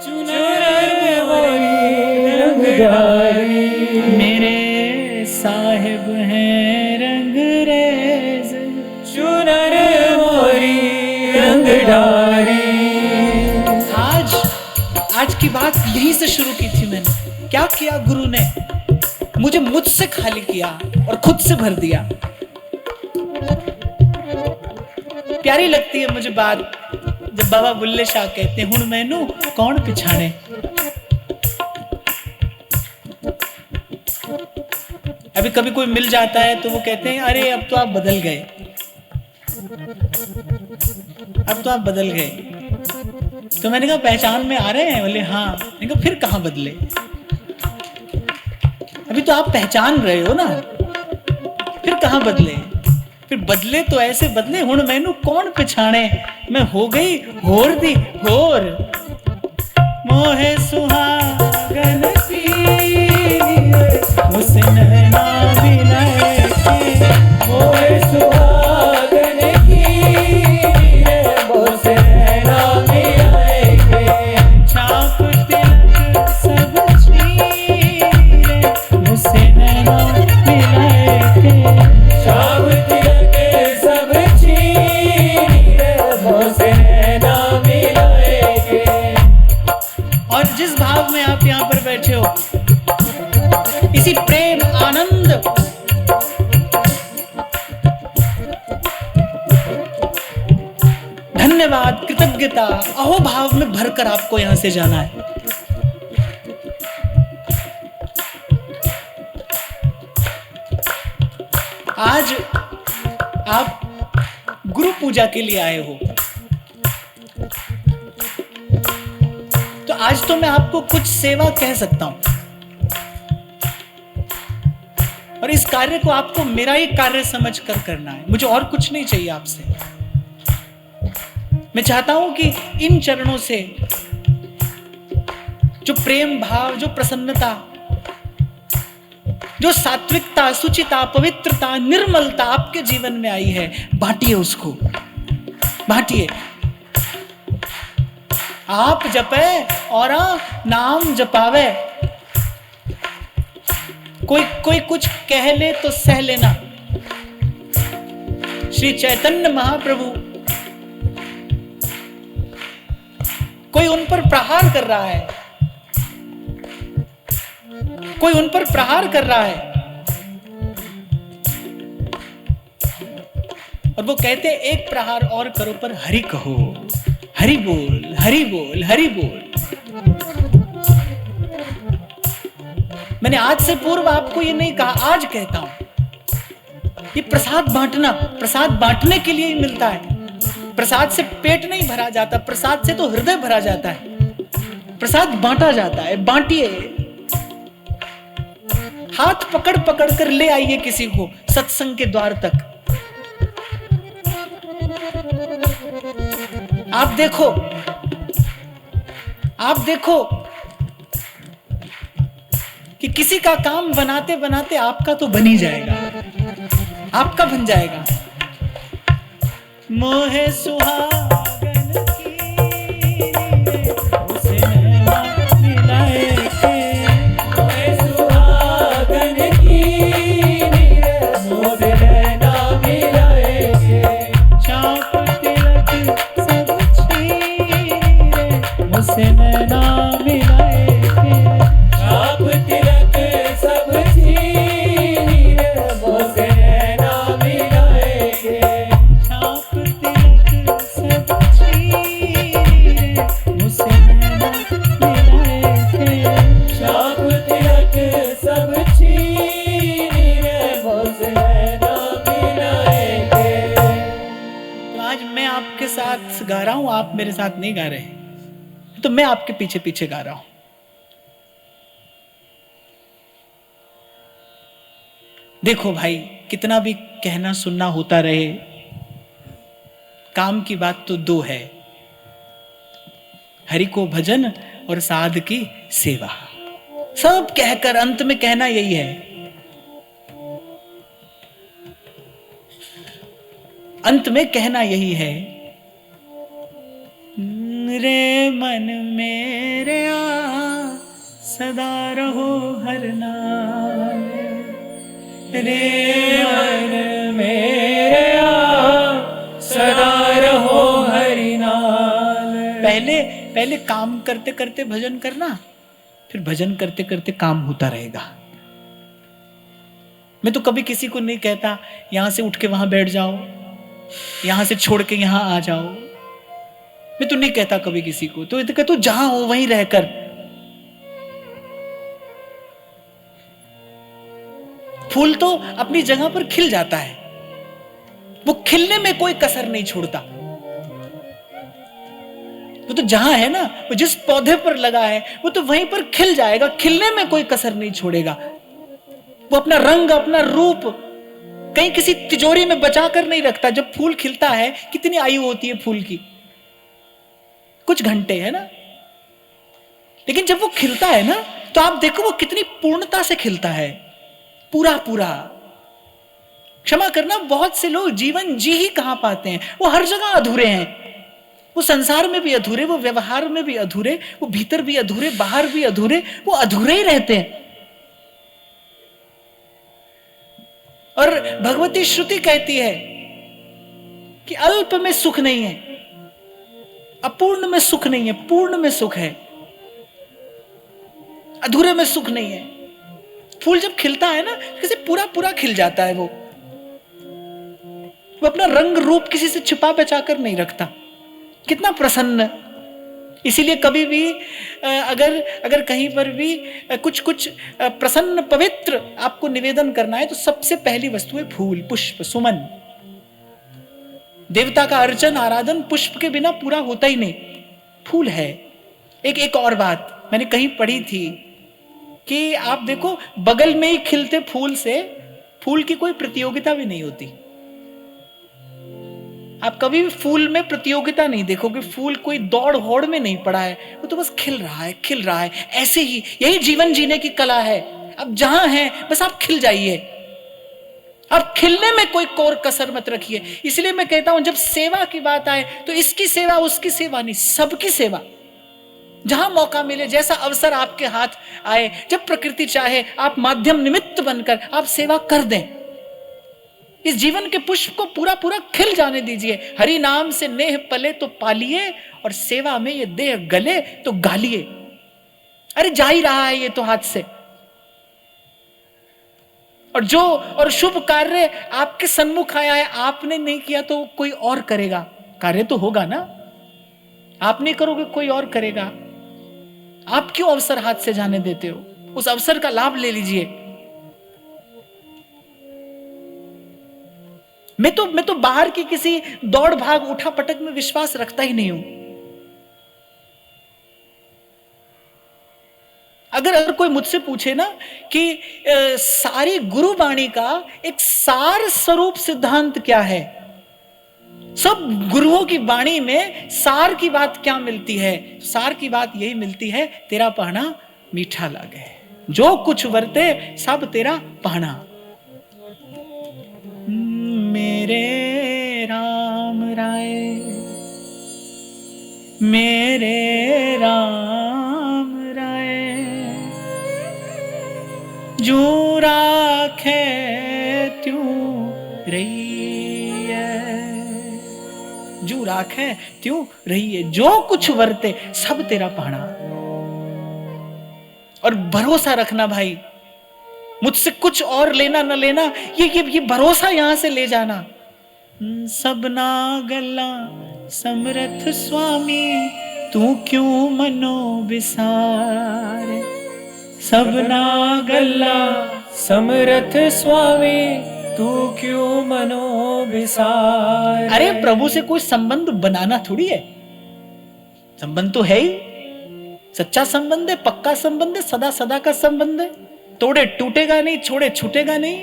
चुनर मोरी रंग डारी, मेरे साहिब है रंगरेज चुनर मोरी रंग डारी। आज की बात यहीं से शुरू की थी मैंने। क्या किया गुरु ने? मुझे मुझसे खाली किया और खुद से भर दिया। प्यारी लगती है मुझे बात जब बाबा बुल्ले शाह कहते हैं, हुण मैनू कौन पिछाने। अभी कभी कोई मिल जाता है तो वो कहते हैं अरे अब तो आप बदल गए, अब तो आप बदल गए। तो मैंने कहा पहचान में आ रहे हैं? बोले हाँ। मैंने कहा फिर कहां बदले? अभी तो आप पहचान रहे हो ना, फिर कहां बदले? फिर बदले तो ऐसे बदले, हुण मैनू कौन पिछाणे, मैं हो गई होर दी होर, मोहे सुहागन की उस नैना बिलाए के, मोहे सुहागन की उस नैना बिलाए के, छाप तिलक सब चीरे उस नैना बिलाए के, छाप तिलक सब चीरे उस नैना बिलाए के। और जिस भाव में आप यहाँ पर बैठे हो, इसी प्रेम आनंद धन्यवाद कृतज्ञता अहोभाव में भरकर आपको यहां से जाना है। आज आप गुरु पूजा के लिए आए हो, तो आज तो मैं आपको कुछ सेवा कह सकता हूं, और इस कार्य को आपको मेरा ही कार्य समझकर करना है। मुझे और कुछ नहीं चाहिए आपसे। मैं चाहता हूं कि इन चरणों से जो प्रेम भाव, जो प्रसन्नता, जो सात्विकता, सुचिता, पवित्रता, निर्मलता आपके जीवन में आई है, बांटिए उसको, बांटिए। आप जपे और नाम जपावे। कोई कुछ कह ले तो सह लेना। श्री चैतन्य महाप्रभु, कोई उन पर प्रहार कर रहा है, कोई उन पर प्रहार कर रहा है, और वो कहते एक प्रहार और करो पर हरि कहो, हरि बोल, हरि बोल, हरि बोल। मैंने आज से पूर्व आपको ये नहीं कहा, आज कहता हूं, ये प्रसाद बांटना, प्रसाद बांटने के लिए ही मिलता है। प्रसाद से पेट नहीं भरा जाता, प्रसाद से तो हृदय भरा जाता है। प्रसाद बांटा जाता है, बांटिए। हाथ पकड़ पकड़ कर ले आइए किसी को सत्संग के द्वार तक। आप देखो, आप देखो कि किसी का काम बनाते बनाते आपका तो बन ही जाएगा, आपका बन जाएगा। मोहे सुहागन की उसे नैना मिलाए के, मोहे सुहागन की उसे नैना मिलाए के, चाप तिलक सब चीरे उसे नैना मिलाए के, चाप तिलक सब चीरे उसे नैना मिलाए के, चाप तिलक सब चीरे उसे नैना मिलाए के, चाप तिलक सब चीरे उसे नैना मिलाए के। तो आज मैं आपके साथ गा रहा हूं, आप मेरे साथ नहीं गा रहे, तो मैं आपके पीछे पीछे गा रहा हूं। देखो भाई, कितना भी कहना सुनना होता रहे, काम की बात तो दो है, हरि को भजन और साध की सेवा। सब कहकर अंत में कहना यही है, अंत में कहना यही है, रे मन मेरे आ सदा रहो हर नाम, रे मन मेरे आ सदा रहो हरि नाम। पहले काम करते करते भजन करना, फिर भजन करते करते काम होता रहेगा। मैं तो कभी किसी को नहीं कहता यहां से उठ के वहां बैठ जाओ, यहां से छोड़ के यहां आ जाओ, मैं तो नहीं कहता कभी किसी को। तो कहता तू जहां हो वहीं रहकर। फूल तो अपनी जगह पर खिल जाता है, वो खिलने में कोई कसर नहीं छोड़ता। वो तो जहां है ना, वो जिस पौधे पर लगा है वो तो वहीं पर खिल जाएगा, खिलने में कोई कसर नहीं छोड़ेगा। वो अपना रंग अपना रूप कहीं किसी तिजोरी में बचा कर नहीं रखता। जब फूल खिलता है, कितनी आयु होती है फूल की, कुछ घंटे है ना, लेकिन जब वो खिलता है ना तो आप देखो वो कितनी पूर्णता से खिलता है, पूरा पूरा। क्षमा करना, बहुत से लोग जीवन जी ही कहां पाते हैं, वो हर जगह अधूरे हैं। वो संसार में भी अधूरे, वो व्यवहार में भी अधूरे, वो भीतर भी अधूरे, बाहर भी अधूरे, वो अधूरे ही रहते हैं। और भगवती श्रुति कहती है कि अल्प में सुख नहीं है, अपूर्ण में सुख नहीं है, पूर्ण में सुख है, अधूरे में सुख नहीं है। फूल जब खिलता है ना, किसी पूरा पूरा खिल जाता है। वो अपना रंग रूप किसी से छिपा बचा कर नहीं रखता। कितना प्रसन्न। इसीलिए कभी भी अगर कहीं पर भी कुछ प्रसन्न पवित्र आपको निवेदन करना है तो सबसे पहली वस्तु है फूल, पुष्प, सुमन। देवता का अर्चन आराधन पुष्प के बिना पूरा होता ही नहीं, फूल है। एक और बात मैंने कहीं पढ़ी थी कि आप देखो, बगल में ही खिलते फूल से फूल की कोई प्रतियोगिता भी नहीं होती। आप कभी भी फूल में प्रतियोगिता नहीं देखोगे, फूल कोई दौड़ होड़ में नहीं पड़ा है, वो तो बस खिल रहा है, खिल रहा है। ऐसे ही यही जीवन जीने की कला है। अब जहां है बस आप खिल जाइए, आप खिलने में कोई कोर कसर मत रखिए। इसलिए मैं कहता हूं जब सेवा की बात आए तो इसकी सेवा उसकी सेवा नहीं, सबकी सेवा। जहां मौका मिले, जैसा अवसर आपके हाथ आए, जब प्रकृति चाहे आप माध्यम निमित्त बनकर आप सेवा कर दें। इस जीवन के पुष्प को पूरा पूरा खिल जाने दीजिए। हरि नाम से नेह पले तो पालिए, और सेवा में ये देह गले तो गालिए। अरे जा ही रहा है ये तो हाथ से। और शुभ कार्य आपके सन्मुख आया है, आपने नहीं किया तो कोई और करेगा। कार्य तो होगा ना, आप नहीं करोगे कोई और करेगा। आप क्यों अवसर हाथ से जाने देते हो? उस अवसर का लाभ ले लीजिए। मैं तो बाहर की किसी दौड़ भाग उठा पटक में विश्वास रखता ही नहीं हूं। अगर कोई मुझसे पूछे ना कि सारी गुरुवाणी का एक सार स्वरूप सिद्धांत क्या है, सब गुरुओं की वाणी में सार की बात क्या मिलती है, सार की बात यही मिलती है, तेरा पहना मीठा लागे, जो कुछ वर्ते सब तेरा पहना। मेरे राम राय, मेरे राम राय, जो राखे त्यों रहिए, जो राखे त्यों रहिए, जो कुछ वर्ते सब तेरा पहना। और भरोसा रखना भाई, मुझसे कुछ और लेना न लेना, ये भरोसा यहां से ले जाना। सबना गल्ला समर्थ स्वामी, तू क्यों मनो विसार। सबना गल्ला समर्थ स्वामी, तू क्यों मनो विसार। अरे प्रभु से कोई संबंध बनाना थोड़ी है, संबंध तो है ही, सच्चा संबंध है, पक्का संबंध है, सदा सदा का संबंध है। तोड़े टूटेगा नहीं, छोड़े छूटेगा नहीं।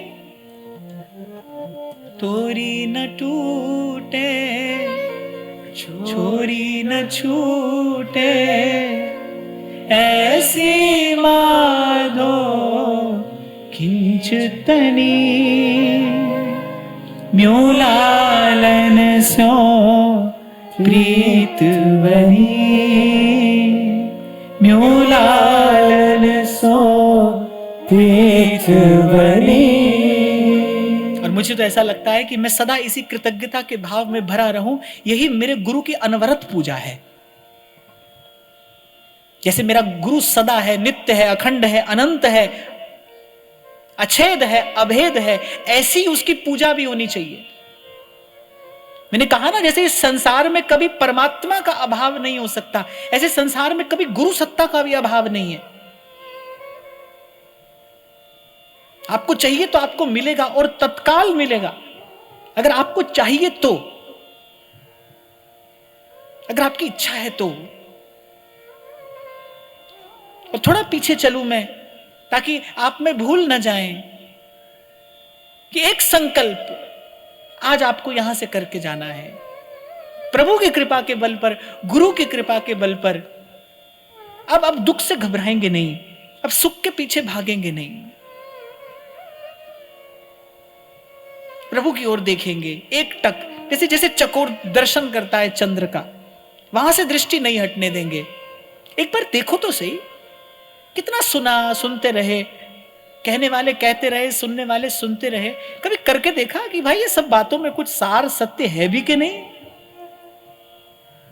तोरी न टूटे, छोरी न छूटे, ऐसी माधो किंचितनी म्योलालन सो प्रीत बनी म्योलालन सो प्रीत बनी। और मुझे तो ऐसा लगता है कि मैं सदा इसी कृतज्ञता के भाव में भरा रहूं, यही मेरे गुरु की अनवरत पूजा है। जैसे मेरा गुरु सदा है, नित्य है, अखंड है, अनंत है, अछेद है, अभेद है, ऐसी उसकी पूजा भी होनी चाहिए। मैंने कहा ना, जैसे इस संसार में कभी परमात्मा का अभाव नहीं हो सकता, ऐसे संसार में कभी गुरु सत्ता का भी अभाव नहीं है। आपको चाहिए तो आपको मिलेगा और तत्काल मिलेगा। अगर आपको चाहिए तो, अगर आपकी इच्छा है तो। और थोड़ा पीछे चलूं मैं, ताकि आप में भूल न जाएं कि एक संकल्प आज आपको यहां से करके जाना है। प्रभु की कृपा के बल पर, गुरु की कृपा के बल पर अब दुख से घबराएंगे नहीं, अब सुख के पीछे भागेंगे नहीं, प्रभु की ओर देखेंगे एकटक, जैसे जैसे चकोर दर्शन करता है चंद्र का, वहां से दृष्टि नहीं हटने देंगे। एक बार देखो तो सही, कितना सुनते रहे, कहने वाले कहते रहे, सुनने वाले सुनते रहे, कभी करके देखा कि भाई ये सब बातों में कुछ सार सत्य है भी कि नहीं,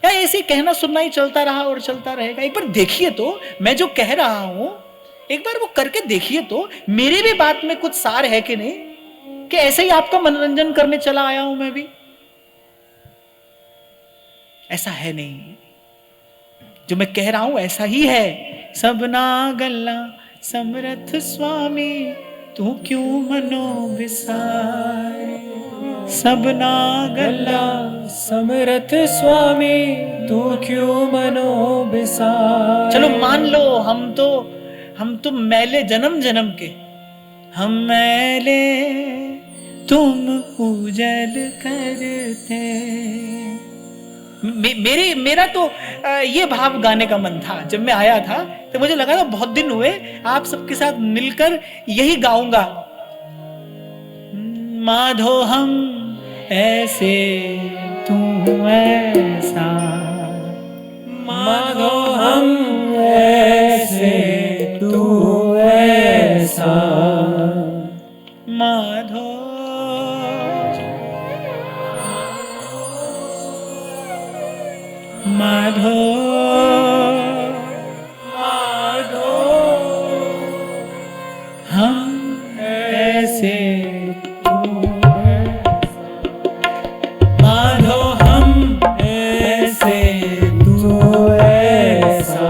या ऐसे कहना सुनना ही चलता रहा और चलता रहेगा। एक बार देखिए तो, मैं जो कह रहा हूं एक बार वो करके देखिए तो, मेरी भी बात में कुछ सार है कि नहीं, कि ऐसे ही आपका मनोरंजन करने चला आया हूं मैं भी। ऐसा है नहीं, जो मैं कह रहा हूं ऐसा ही है। सबना गल्ला समरथ स्वामी तू क्यों मनो बिसारे, सबना गल्ला समरथ स्वामी तू क्यों मनो बिसारे। चलो मान लो हम तो मैले जन्म जन्म के, हम मैले तुम उजल करते। मेरा तो ये भाव गाने का मन था। जब मैं आया था तो मुझे लगा था बहुत दिन हुए आप सबके साथ मिलकर यही गाऊंगा। माधो हम ऐसे तू ऐसा, माधो हम ऐसे तू ऐसा, माधो माधो माधो हम ऐसे माधो हम ऐसे तू ऐसा,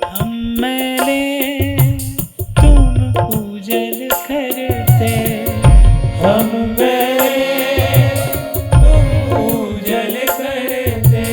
हम मैले तुम उजल करते, हम मेरे तुम उजल करते।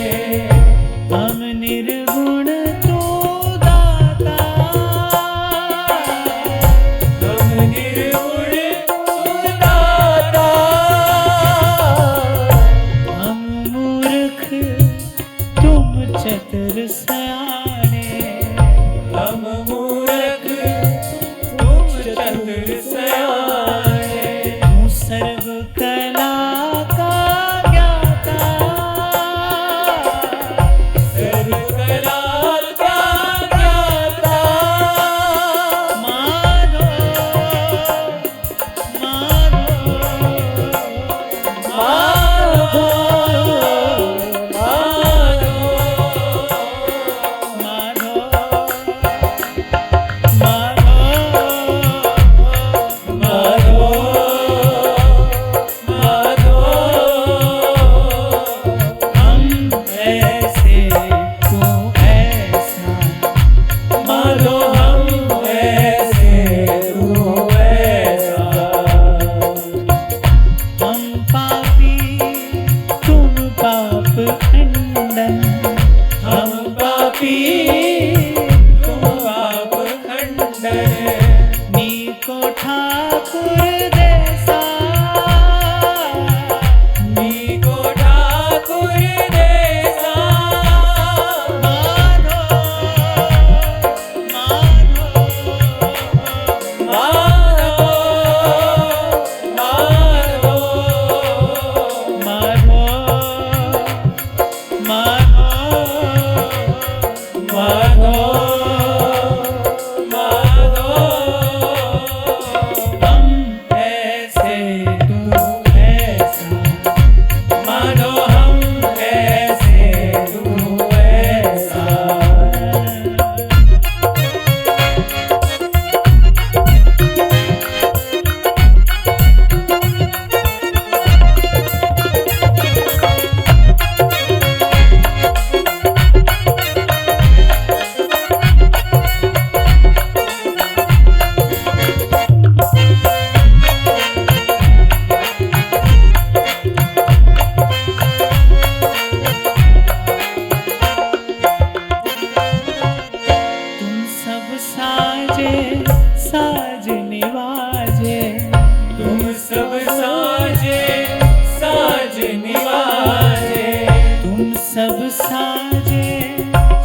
सब साजे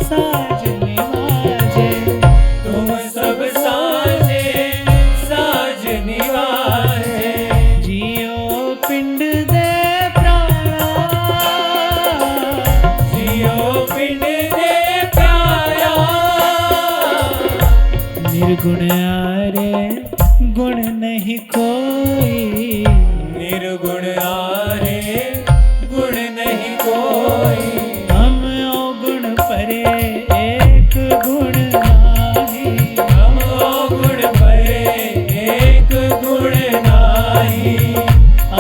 साज निवाजे, तुम सब साजे साज निवाजे, जियो पिंड दे प्राणा, जियो पिंड दे प्यारा, निर्गुण आरे गुण नहीं कोई, निर्गुण आरे गुण नहीं कोई, हम अवगुण परे एक गुण नाही, हम गुण परे एक गुण नाही,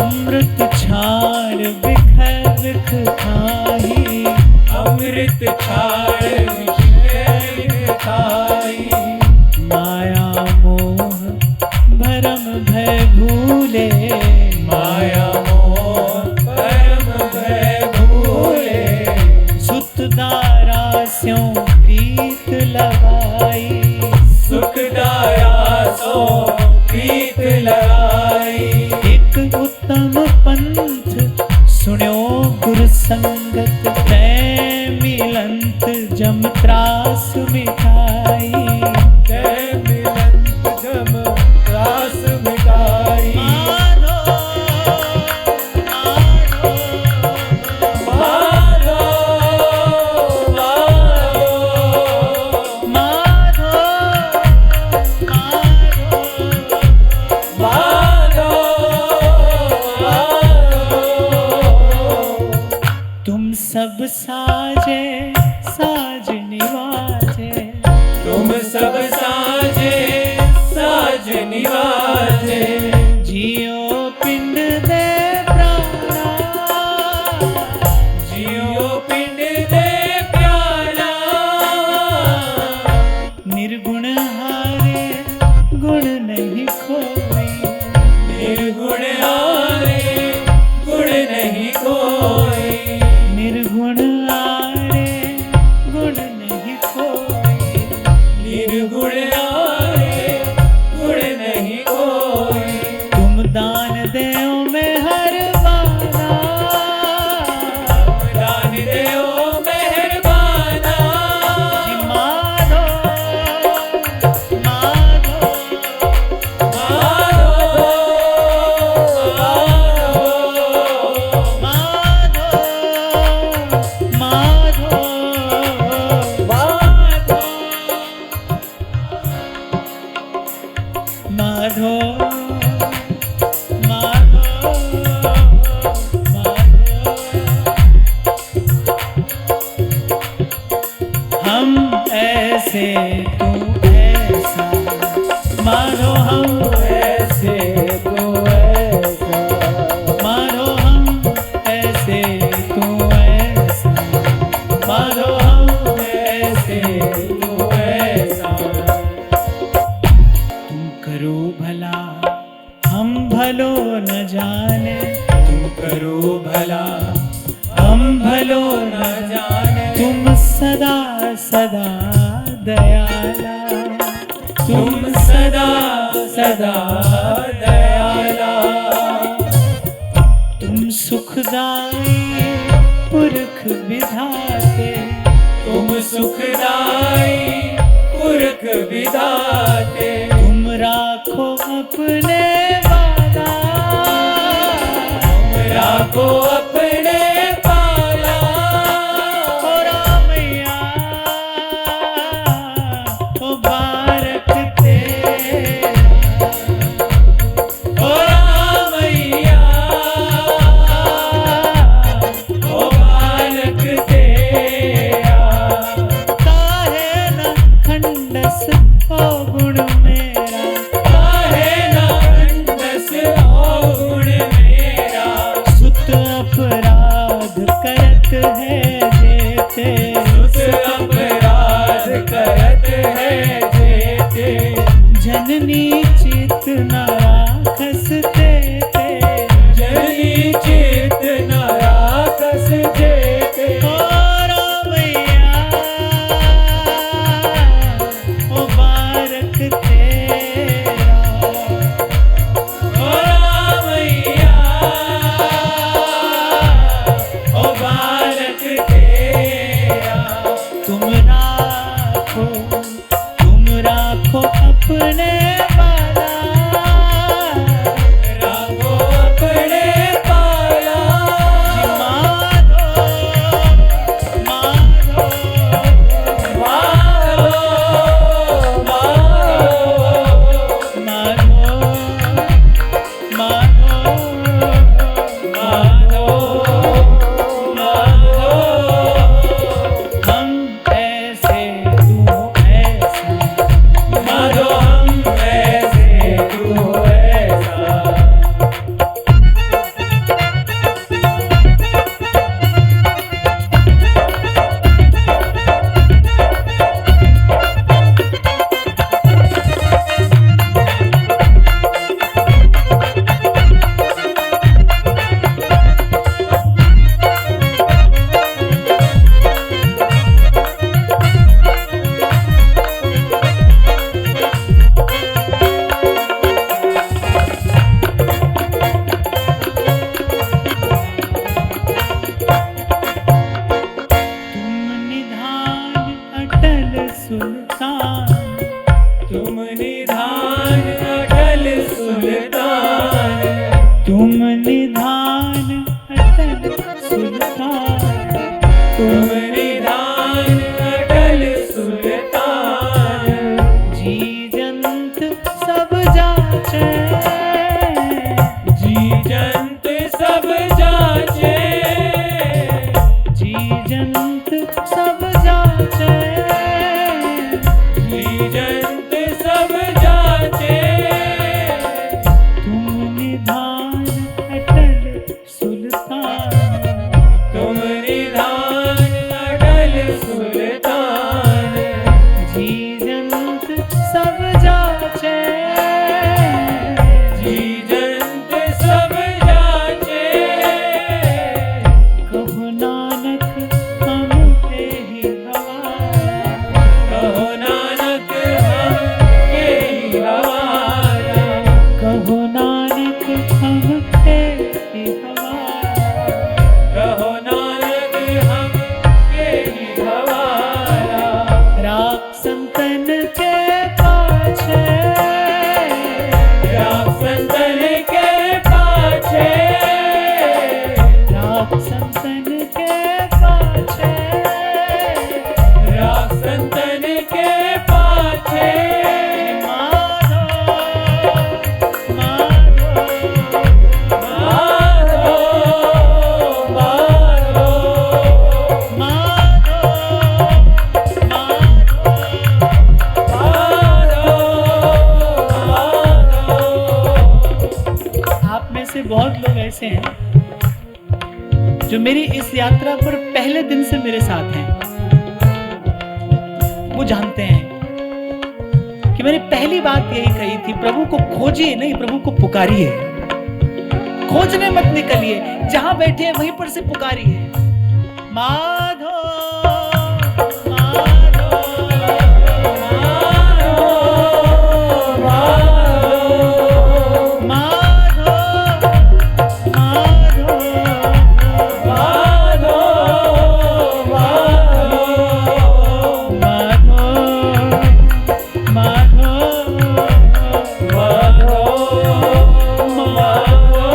अमृत छाड़ बिखर बिख खाही, अमृत छाड़ विषय खाई, माया मोह भरम भय भूले, माया मोह परम भय भूले, सुत दारास्यों प्रीत लगाई, सुख दाया सो प्रीत लगाई, एक उत्तम पंथ सुन्यो गुरु संगत, तै मिलंत जम त्रास मिटाई, जय मिलंत जम त्रास मिटाई, माधो माधो माधो माधो माधो माधो, तुम सब साजे साज निवाजे, तुम सब साजे साज निवाजे, जियो पिंड दे प्राणा, जियो पिंड दे प्याला, निर्गुण हारे गुण नहीं कोई, निर्गुण आरे गुण नहीं कोई, निर्गुण आरे गुण नहीं कोई, निर्गुण आरे गुण नहीं कोई, तुम दान देओ में हर वाला, दान देओ मेहरबाना, जी माधो माधो माधो माधो माधो माधो, माधो माधो हम ऐसे तू ऐसा, माधो हम ऐसे तो ऐसा, माधो हम ऐसे तू ऐसा, माधो हम ऐसे तो ऐसा, तुम करो भला हम भलो न जाने, तुम करो भला हम भलो न न जाने, तुम सदा सदा दयाला, तुम सदा सदा दयाला, तुम सुखदाई पुरख विधाते, तुम सुखदाई पुरख विधाते, तुम राखो अपने वाला, राखो अपने पाला, ओ रामैया ओ बारक तेरा, ओ रामैया ओ बालक तेरा, काहे न खंडस ओ गुण मेरा, काहे न खंडस ओ गुण मेरा, सुत अपराध करत है जेते, सुत अपराध करत है जेते, जननी चित न राखस तेते, जनी चित न राखस जेते, ओ रामैया ओ बारक तेरा, ओ रामैया ओ बालक सुल्तान, तुम निधान अटल सुल्तान, जी जंत सब जाचे, जी जंत सब जाचे, जी जंत सब जाचे, जी जंत सब जाचे, तुम निधान अटल सुल्तान, तुम निधान अटल सुल्तान, जी जंत सब जाचे, जी जंत सब जाचे, कहो नानक हम पे ही हवाला, कहो नानक हम के ही हवाला, कहो नानक हम पे ही हवाला, कहो नानक हम के ही हवाला, राख संतन के पाछे, राख संतन के पाछे, राख संतन के पाछे, राख संतन के पाछे, माधो माधो माधो माधो माधो आप में से बहुत लोग ऐसे हैं जो मेरी इस यात्रा पर पहले दिन से मेरे साथ हैं। वो जानते हैं कि मैंने पहली बात यही कही थी, प्रभु को खोजिए नहीं, प्रभु को पुकारिए। खोजने मत निकलिए, जहां बैठे हैं वहीं पर से पुकारिए। माधो माधो माधो माधो माधो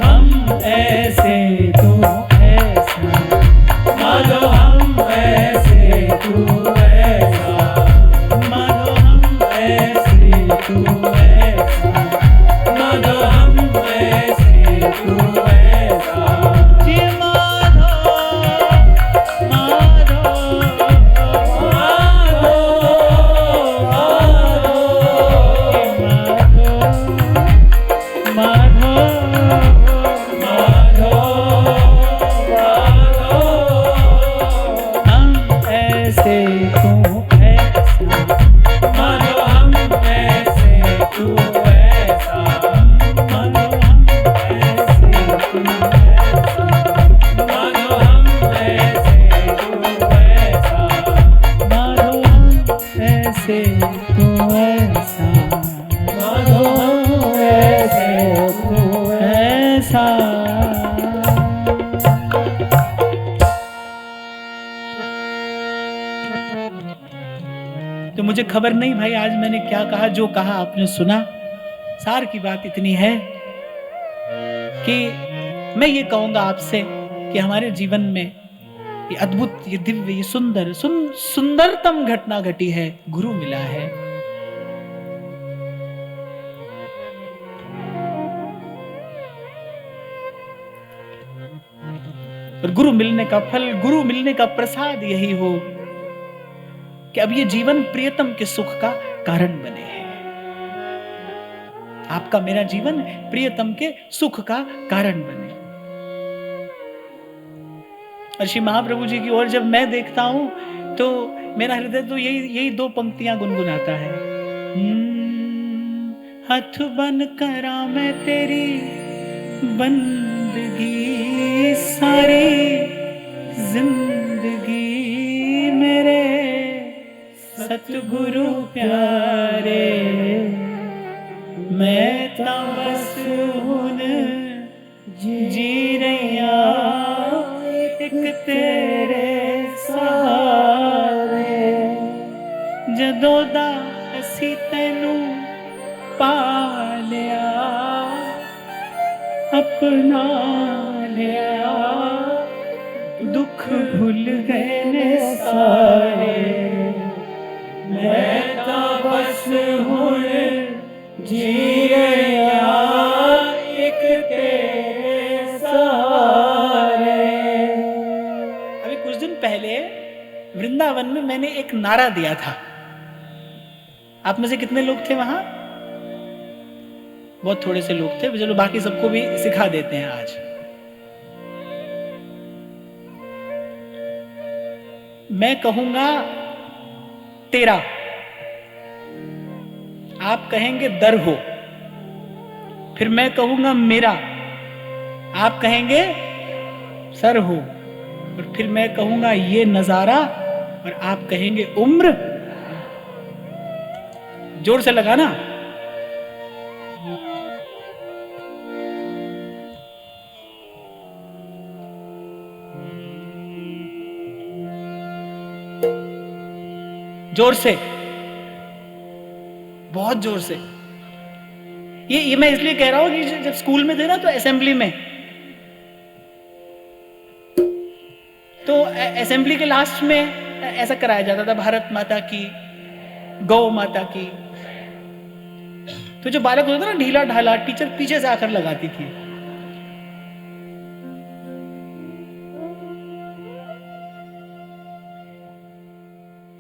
हम ऐसे तू ऐसा, माधो हम ऐसे तू ऐसा, माधो हम ऐसे तू ऐसा, माधो हम ऐसे तू ऐसा, जी माधो माधो माधो माधो माधो माधो हम ऐसे तू ऐसा, माधो हम ऐसे तू ऐसा, माधो हम ऐसे तू ऐसा, माधो हम ऐसे तू ऐसा, माधो हम ऐसे तू ऐसा, माधो हम ऐसे तू ऐसा। तो मुझे खबर नहीं भाई आज मैंने क्या कहा, जो कहा आपने सुना। सार की बात इतनी है कि मैं ये कहूंगा आपसे कि हमारे जीवन में ये अद्भुत, ये दिव्य, ये सुंदर सुंदरतम घटना घटी है, गुरु मिला है। और गुरु मिलने का फल, गुरु मिलने का प्रसाद यही हो कि अब ये जीवन प्रियतम के सुख का कारण बने हैं। आपका मेरा जीवन प्रियतम के सुख का कारण बने। और श्री महाप्रभु जी की ओर जब मैं देखता हूं तो मेरा हृदय तो यही दो पंक्तियां गुनगुनाता है। हथ बन करा मैं तेरी बंदगी, सारी जिंदगी मेरे सतगुरु प्यारे, मैं तां बस हुन जी रहिया एक तेरे सहारे। जदों दा असी तैनू पा लिया, अपना लिया, दुख भूल गए ने सारे, मैं ता बस हुण जी रहा एक तेरे सहारे। अभी कुछ दिन पहले वृंदावन में मैंने एक नारा दिया था। आप में से कितने लोग थे वहां? बहुत थोड़े से लोग थे। चलो बाकी सबको भी सिखा देते हैं आज। मैं कहूंगा तेरा, आप कहेंगे दर हो। फिर मैं कहूंगा मेरा, आप कहेंगे सर हो। और फिर मैं कहूंगा ये नजारा, और आप कहेंगे उम्र। जोर से लगाना। जोर से, बहुत जोर से। ये मैं इसलिए कह रहा हूं कि जब स्कूल में थे ना, तो असेंबली में, तो असेंबली के लास्ट में ऐसा कराया जाता था, भारत माता की, गौ माता की। तो जो बालक होता था ना ढीला ढाला, टीचर पीछे से आकर लगाती थी।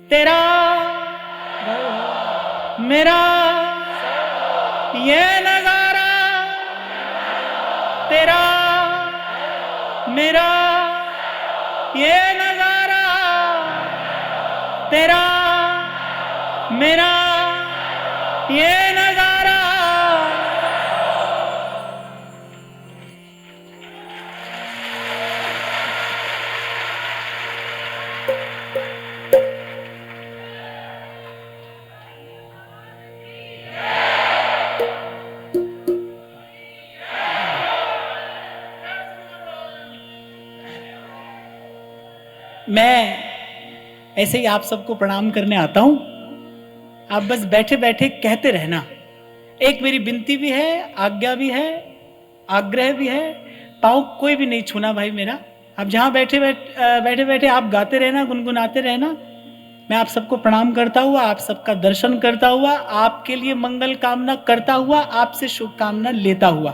तेरा मेरा ये नजारा, तेरा मेरा ये नजारा, तेरा मेरा ये नजारा। मैं ऐसे ही आप सबको प्रणाम करने आता हूं। आप बस बैठे बैठे कहते रहना। एक मेरी विनती भी है, आज्ञा भी है, आग्रह भी है। पाँव कोई भी नहीं छूना भाई मेरा। आप जहां बैठे बैठे आप गाते रहना, गुनगुनाते रहना। मैं आप सबको प्रणाम करता हुआ, आप सबका दर्शन करता हुआ, आपके लिए मंगल कामना करता हुआ, आपसे शुभकामना लेता हुआ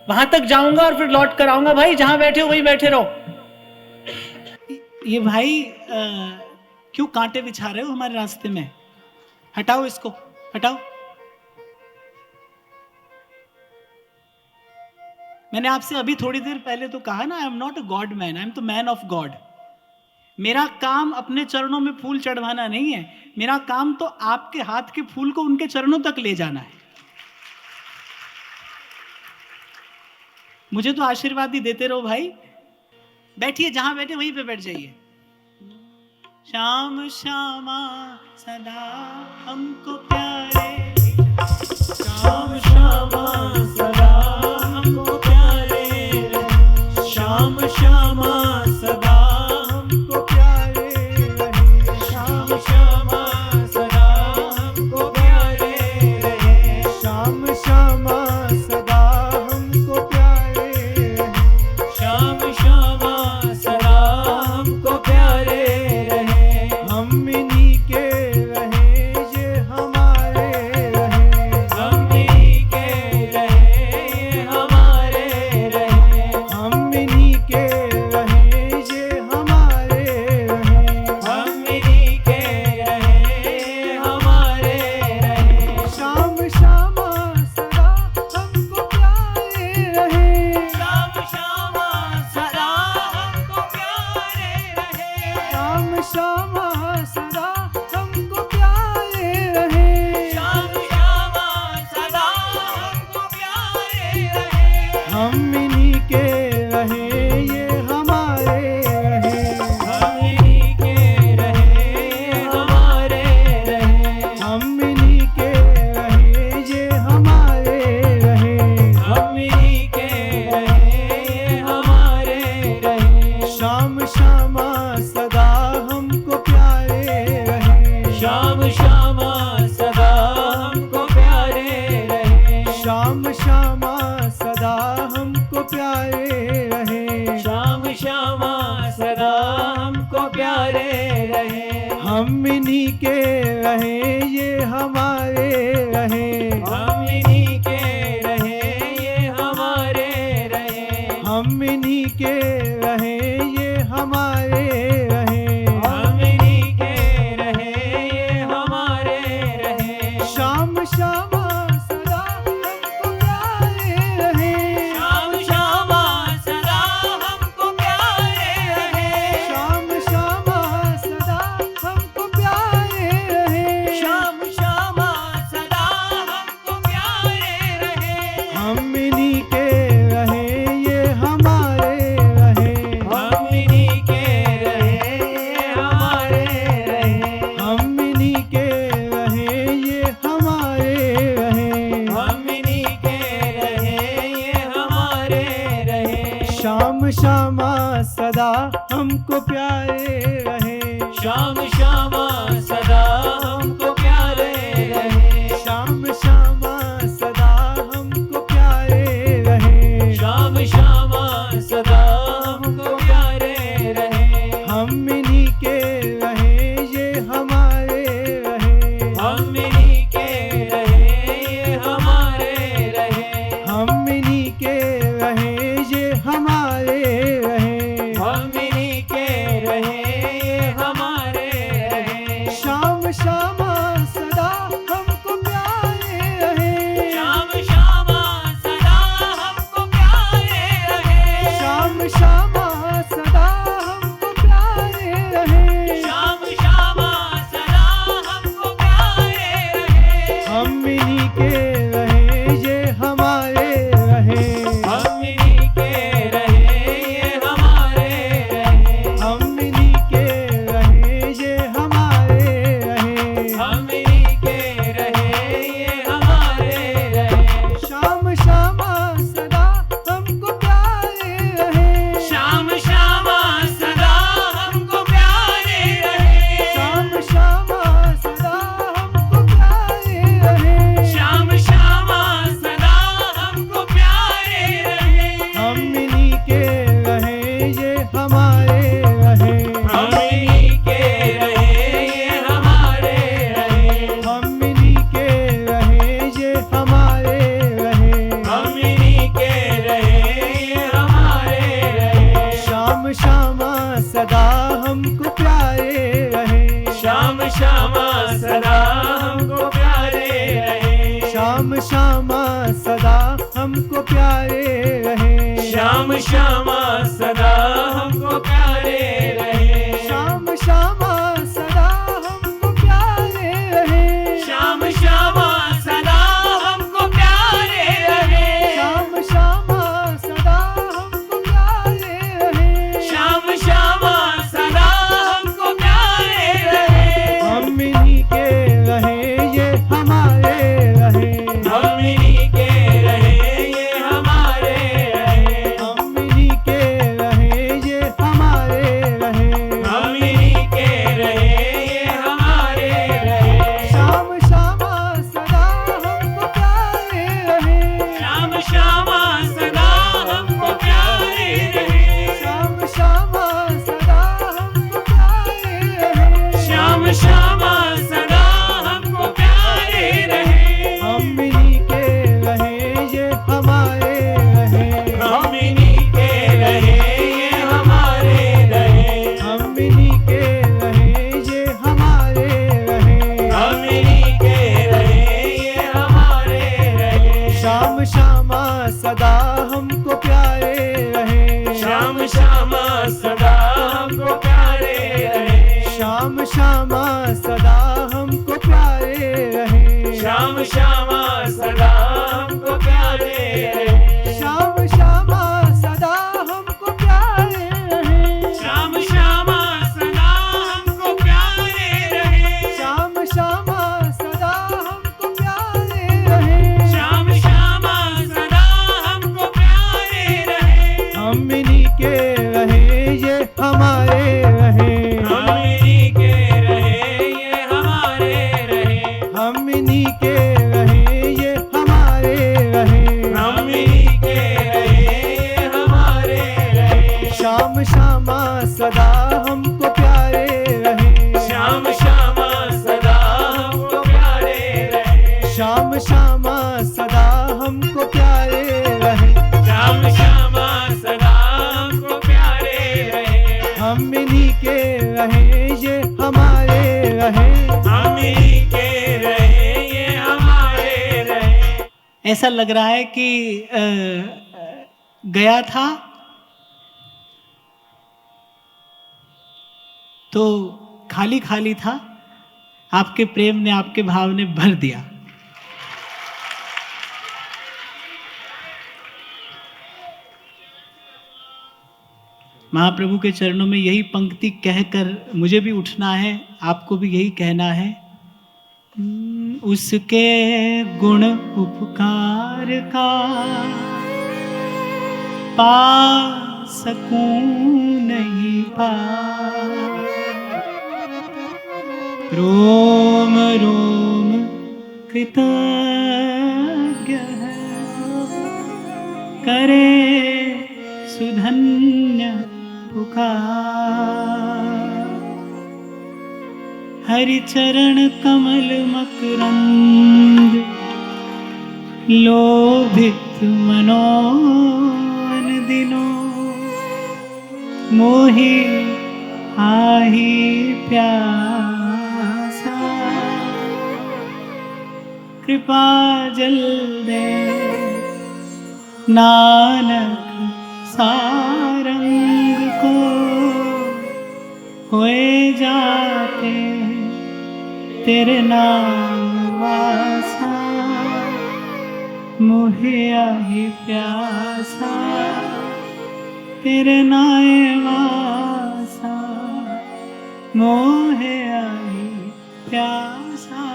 वहां तक जाऊंगा और फिर लौट कर आऊंगा। भाई जहां बैठे हो वहीं बैठे रहो। ये भाई क्यों कांटे बिछा रहे हो हमारे रास्ते में? हटाओ इसको, हटाओ। मैंने आपसे अभी थोड़ी देर पहले तो कहा ना, आई am not a god man, I am the man of God. मेरा काम अपने चरणों में फूल चढ़वाना नहीं है। मेरा काम तो आपके हाथ के फूल को उनके चरणों तक ले जाना है। मुझे तो आशीर्वाद ही देते रहो भाई। बैठिए, जहां बैठे वहीं पे बैठ जाइए। श्याम श्यामा सदा हमको प्यारे, श्याम श्यामा सदा हमको प्यारे, श्याम श्यामा सदा हमको प्यारे रहे, श्याम श्यामा सदा हमको प्यारे रहे, श्याम श्यामा सदा हमको प्यारे रहे, श्याम श्यामा सदा हमको प्यारे रहे। हम इन्हीं के रहे, ये हमारे रहे, हम इन्हीं के रहे, हम इन्हीं के रहे ये हमारे रहे, हम इन्हीं के रहे ये हमारे रहे, हम इन्हीं के रहे ये हमारे रहे, हम इन्हीं के रहे ये हमारे रहे। शाम शामा सदा हमको प्यारे रहे, शाम शामा सदा हमको प्यारे रहे, शाम शामा सदा हमको प्यारे रहे, शाम शामा सदा हमको प्यारे रहे। हम इन्हीं के रहे ये हमारे रहे, हम इन्हीं के रहे ये हमारे रहे, हम इन्हीं के रहे ये हमारे रहे, हम इन्हीं के रहे ये हमारे रहे। शाम शामा सदा हमको प्यारे रहे, शाम शामा सदा हमको प्यारे रहे, शाम शामा सदा हमको प्यारे रहे, शाम शामा सदा हमको प्यारे रहे। हम इन्हीं के रहे ये हमारे रहे, हम इन्हीं के रहे ये हमारे रहे, हम इन्हीं के रहे ये हमारे रहे, हम इन्हीं के रहे ये हमारे रहे। शाम शामा सदा हमको प्यारे रहे, शाम शामा सदा हमको प्यारे रहे, शाम शामा सदा हमको प्यारे रहे, शाम शामा सदा हमको प्यारे रहे। हम इन्हीं के रहे ये हमारे रहे, हम इन्हीं के रहे ये हमारे रहे, हम इन्हीं के रहे ये हमारे रहे, हम इन्हीं के रहे ये हमारे रहे। शाम शामा सदा हमको प्यारे रहे, शाम शामा सदा हमको प्यारे रहे, शाम शामा सदा हमको प्यारे रहे, शाम शामा सदा हमको प्यारे रहे। हम इन्हीं के रहे ये हमारे रहे, हम इन्हीं के रहे ये हमारे रहे, हम इन्हीं के रहे ये हमारे रहे, हम इन्हीं के रहे ये हमारे रहे। शाम शामा सदा हमको प्यारे रहे, शाम शामा सदा हमको प्यारे रहे, शाम शामा सदा हमको प्यारे रहे, शाम शामा सदा हमको प्यारे रहे, शाम शामा सदा हमको प्यारे रहे, शाम शामा सदा हमको प्यारे रहे, शाम शामा सदा हमको प्यारे रहे, शाम शामा सदा हमको प्यारे रहे। हम इन्हीं के रहे ये हमारे रहे, हम इन्हीं के रहे ये हमारे रहे, हम इन्हीं के रहे ये हमारे रहे, हम इन्हीं के रहे ये हमारे रहे। शाम शामा सदा हमको प्यारे रहे, शाम शामा सदा हमको प्यारे रहे, शाम शामा सदा हमको प्यारे रहे, शाम शामा सदा हमको प्यारे रहे। हम इन्हीं के रहे ये हमारे रहे, हम इन्हीं के रहे ये हमारे रहे, हम इन्हीं के रहे ये हमारे रहे, हम इन्हीं के रहे ये हमारे रहे। शाम शामा सदा हमको प्यारे रहे, शाम शामा सदा हमको प्यारे रहे, शाम शामा सदा हमको प्यारे रहे, शाम शामा सदा हमको प्यारे रहे, शाम शामा सदा हमको प्यारे रहे, शाम शामा सदा हमको प्यारे रहे, शाम शामा सदा हमको प्यारे रहे, शाम शामा सदा हमको प्यारे रहे। हम इन्हीं के रहे ये हमारे रहे, हम इन्हीं के रहे ये हमारे रहे, हम इन्हीं के रहे ये हमारे रहे, हम इन्हीं के रहे ये हमारे रहे। शाम शामा सदा हमको प्यारे रहे, शाम शामा हम इन्हीं के रहे ये हमारे रहे, हम इन्हीं के रहे ये हमारे रहे। ऐसा लग रहा है कि गया था तो खाली खाली था, आपके प्रेम ने, आपके भाव ने भर दिया। महाप्रभु के चरणों में यही पंक्ति कहकर मुझे भी उठना है, आपको भी यही कहना है। उसके गुण उपकार का पा सकूं नहीं पा, रोम रोम कृतज्ञ है, करे सुधन्य पुकार। हरि चरण कमल मकरंद, लोभित मनोन दिनों, मोहि आही प्यासा। कृपा जल दे नानक सारंग को, होए जाते तेरे नाम वासा। मोहे आही प्यासा, तेरे नाए वासा। मोहे आही प्यासा,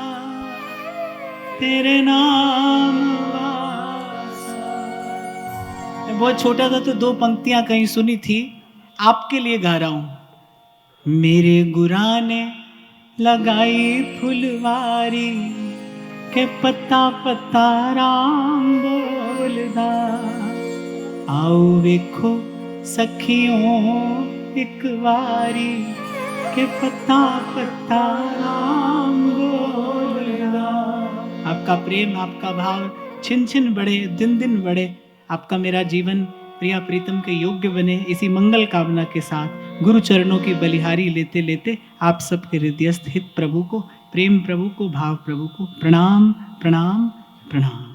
तेरे नाम वासा। मैं बहुत छोटा था तो 2 पंक्तियां कहीं सुनी थी, आपके लिए गा रहा हूं। मेरे गुरा ने लगाई फुलवारी, के पत्ता पत्ता राम बोलदा। आओ वेखो सखियों एक वारी, के पत्ता पत्ता राम बोलदा। आपका प्रेम, आपका भाव छिन छिन बढ़े, दिन दिन बढ़े, आपका मेरा जीवन प्रिया प्रीतम के योग्य बने, इसी मंगल कामना के साथ गुरु चरणों की बलिहारी लेते लेते आप सबके हृदयस्थ हित प्रभु को, प्रेम प्रभु को, भाव प्रभु को प्रणाम प्रणाम प्रणाम।